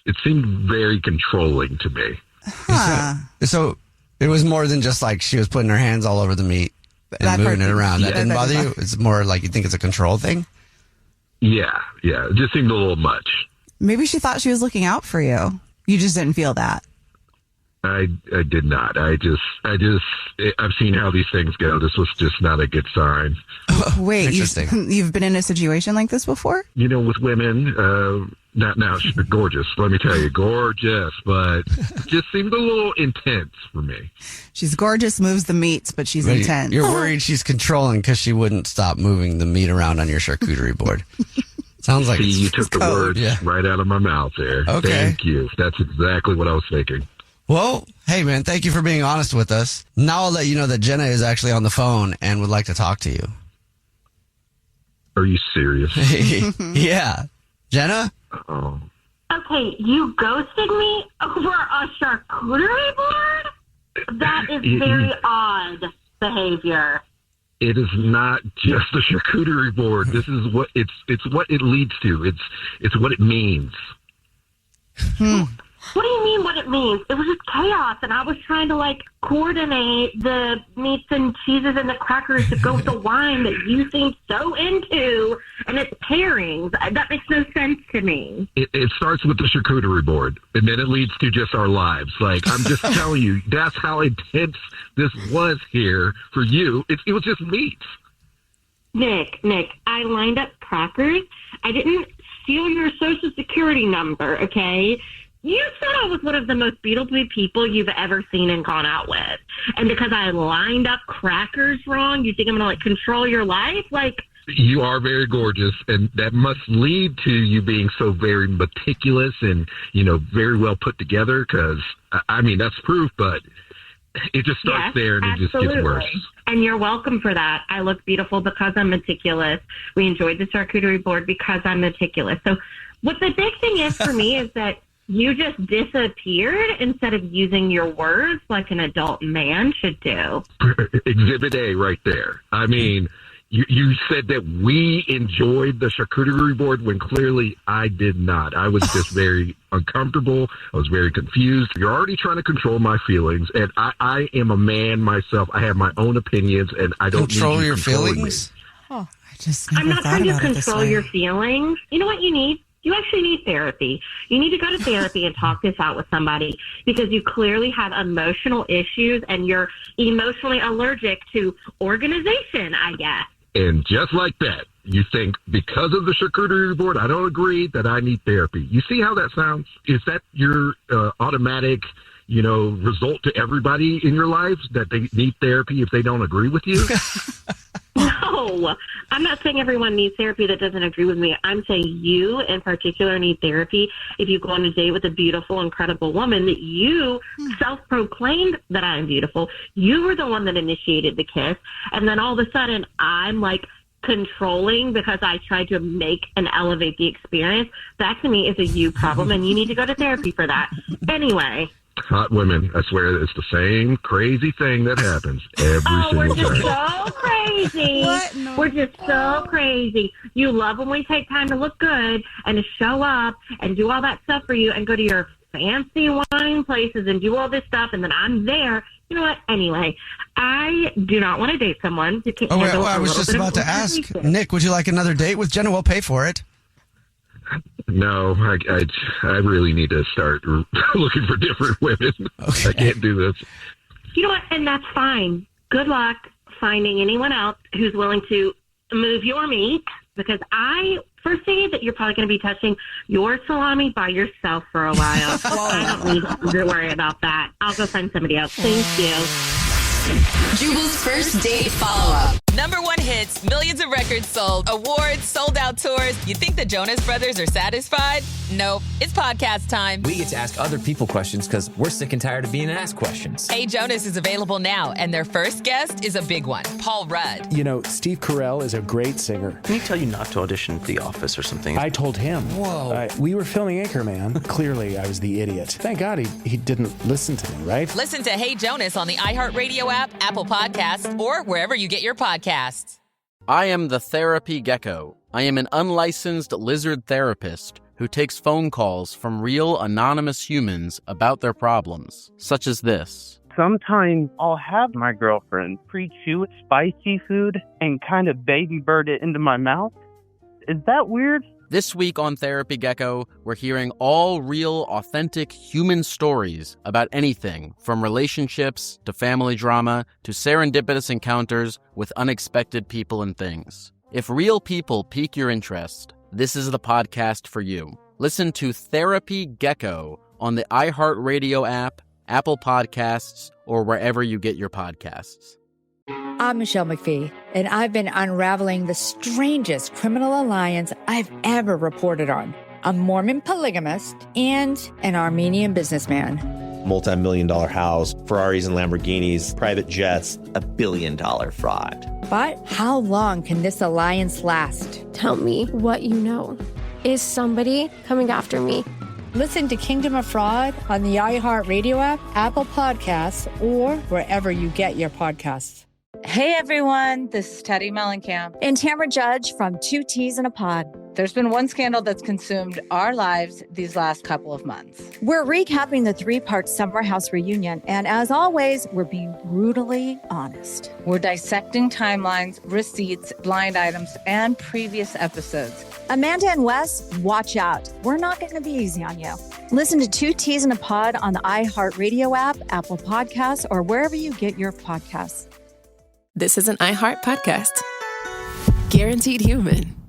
[SPEAKER 24] It seemed very controlling to me.
[SPEAKER 22] Huh.
[SPEAKER 1] So it was more than just like she was putting her hands all over the meat and moving it around. That didn't bother you? It's more like you think it's a control thing?
[SPEAKER 24] Yeah. It just seemed a little much.
[SPEAKER 22] Maybe she thought she was looking out for you. You just didn't feel that.
[SPEAKER 24] I did not. I've seen how these things go. This was just not a good sign.
[SPEAKER 22] Wait, you've been in a situation like this before?
[SPEAKER 24] You know, with women, not now, she's gorgeous. Let me tell you, gorgeous, but it just seemed a little intense for me.
[SPEAKER 22] She's gorgeous, moves the meats, but she's intense.
[SPEAKER 1] You're worried she's controlling because she wouldn't stop moving the meat around on your charcuterie board. Sounds like
[SPEAKER 24] you took the words right out of my mouth there.
[SPEAKER 1] Okay.
[SPEAKER 24] Thank you. That's exactly what I was thinking.
[SPEAKER 1] Well, hey, man, thank you for being honest with us. Now I'll let you know that Jenna is actually on the phone and would like to talk to you.
[SPEAKER 24] Are you serious?
[SPEAKER 1] Yeah. Jenna?
[SPEAKER 24] Oh.
[SPEAKER 3] Okay, you ghosted me over a charcuterie board? That is very odd behavior.
[SPEAKER 24] It is not just a charcuterie board. This is what it's what it leads to. It's what it means.
[SPEAKER 3] What do you mean what it means? It was just chaos, and I was trying to, coordinate the meats and cheeses and the crackers to go with the wine that you seem so into, and it's pairings. That makes no sense to me.
[SPEAKER 24] It starts with the charcuterie board, and then it leads to just our lives. I'm just telling you, that's how intense this was here for you. It was just meats.
[SPEAKER 3] Nick, I lined up crackers. I didn't steal your Social Security number, okay? You said I was one of the most beautiful people you've ever seen and gone out with. And because I lined up crackers wrong, you think I'm going to, control your life?
[SPEAKER 24] You are very gorgeous, and that must lead to you being so very meticulous and, very well put together because, that's proof, but it just starts there and it just gets worse.
[SPEAKER 3] And you're welcome for that. I look beautiful because I'm meticulous. We enjoyed the charcuterie board because I'm meticulous. So what the big thing is for me is that you just disappeared instead of using your words like an adult man should do.
[SPEAKER 24] Exhibit A right there. You said that we enjoyed the charcuterie board when clearly I did not. I was just very uncomfortable. I was very confused. You're already trying to control my feelings, and I am a man myself. I have my own opinions, and I don't
[SPEAKER 1] control
[SPEAKER 24] need you
[SPEAKER 1] your
[SPEAKER 24] controlling
[SPEAKER 1] feelings.
[SPEAKER 24] Me.
[SPEAKER 3] I'm not trying to control your feelings. You know what you need? You actually need therapy. You need to go to therapy and talk this out with somebody because you clearly have emotional issues and you're emotionally allergic to organization, I guess.
[SPEAKER 24] And just like that, you think because of the charcuterie board, I don't agree that I need therapy. You see how that sounds? Is that your automatic, result to everybody in your lives that they need therapy if they don't agree with you?
[SPEAKER 3] No, I'm not saying everyone needs therapy that doesn't agree with me. I'm saying you in particular need therapy if you go on a date with a beautiful, incredible woman that you self-proclaimed that I'm beautiful. You were the one that initiated the kiss. And then all of a sudden I'm controlling because I tried to make and elevate the experience. That to me is a you problem and you need to go to therapy for that. Anyway.
[SPEAKER 24] Hot women. I swear it's the same crazy thing that happens every single
[SPEAKER 3] We're just
[SPEAKER 24] time.
[SPEAKER 3] so crazy.
[SPEAKER 22] What? No.
[SPEAKER 3] We're just so crazy. You love when we take time to look good and to show up and do all that stuff for you and go to your fancy wine places and do all this stuff, and then I'm there. You know what? Anyway, I do not want to date someone who can't handle
[SPEAKER 1] I
[SPEAKER 3] a
[SPEAKER 1] was
[SPEAKER 3] little
[SPEAKER 1] just
[SPEAKER 3] bit of
[SPEAKER 1] about to ask,
[SPEAKER 3] conversation.
[SPEAKER 1] Nick, would you like another date with Jenna? We'll pay for it.
[SPEAKER 24] No, I really need to start looking for different women.
[SPEAKER 1] Okay.
[SPEAKER 24] I can't do this.
[SPEAKER 3] You know what? And that's fine. Good luck finding anyone else who's willing to move your meat, because I foresee that you're probably going to be touching your salami by yourself for a while. I don't need to worry about that. I'll go find somebody else. Thank you.
[SPEAKER 16] Jubal's first date follow-up. #1 hits, millions of records sold, awards, sold-out tours. You think the Jonas Brothers are satisfied? Nope. It's podcast time.
[SPEAKER 6] We get to ask other people questions because we're sick and tired of being asked questions.
[SPEAKER 16] Hey Jonas is available now, and their first guest is a big one, Paul Rudd.
[SPEAKER 7] You know, Steve Carell is a great singer.
[SPEAKER 6] Can he tell you not to audition for The Office or something?
[SPEAKER 7] I told him.
[SPEAKER 6] Whoa.
[SPEAKER 7] We were filming Anchorman. Clearly, I was the idiot. Thank God he didn't listen to me, right?
[SPEAKER 16] Listen to Hey Jonas on the iHeartRadio app, Apple Podcasts, or wherever you get your podcasts.
[SPEAKER 8] I am the Therapy Gecko. I am an unlicensed lizard therapist who takes phone calls from real anonymous humans about their problems, such as this.
[SPEAKER 10] Sometimes I'll have my girlfriend pre-chew spicy food and kind of baby bird it into my mouth. Is that weird?
[SPEAKER 8] This week on Therapy Gecko, we're hearing all real, authentic human stories about anything from relationships to family drama to serendipitous encounters with unexpected people and things. If real people pique your interest, this is the podcast for you. Listen to Therapy Gecko on the iHeartRadio app, Apple Podcasts, or wherever you get your podcasts.
[SPEAKER 25] I'm Michelle McPhee, and I've been unraveling the strangest criminal alliance I've ever reported on. A Mormon polygamist and an Armenian businessman.
[SPEAKER 26] Multi-million-dollar house, Ferraris and Lamborghinis, private jets, $1 billion fraud.
[SPEAKER 25] But how long can this alliance last?
[SPEAKER 27] Tell me what you know. Is somebody coming after me?
[SPEAKER 25] Listen to Kingdom of Fraud on the iHeartRadio app, Apple Podcasts, or wherever you get your podcasts.
[SPEAKER 28] Hey everyone, this is Teddy Mellencamp
[SPEAKER 9] And Tamara Judge from Two Teas in a Pod.
[SPEAKER 28] There's been one scandal that's consumed our lives these last couple of months.
[SPEAKER 9] We're recapping the 3-part Summer House reunion, and as always, we're being brutally honest.
[SPEAKER 28] We're dissecting timelines, receipts, blind items, and previous episodes.
[SPEAKER 9] Amanda and Wes, watch out. We're not going to be easy on you. Listen to Two Teas in a Pod on the iHeartRadio app, Apple Podcasts, or wherever you get your podcasts.
[SPEAKER 29] This is an iHeart podcast. Guaranteed Human.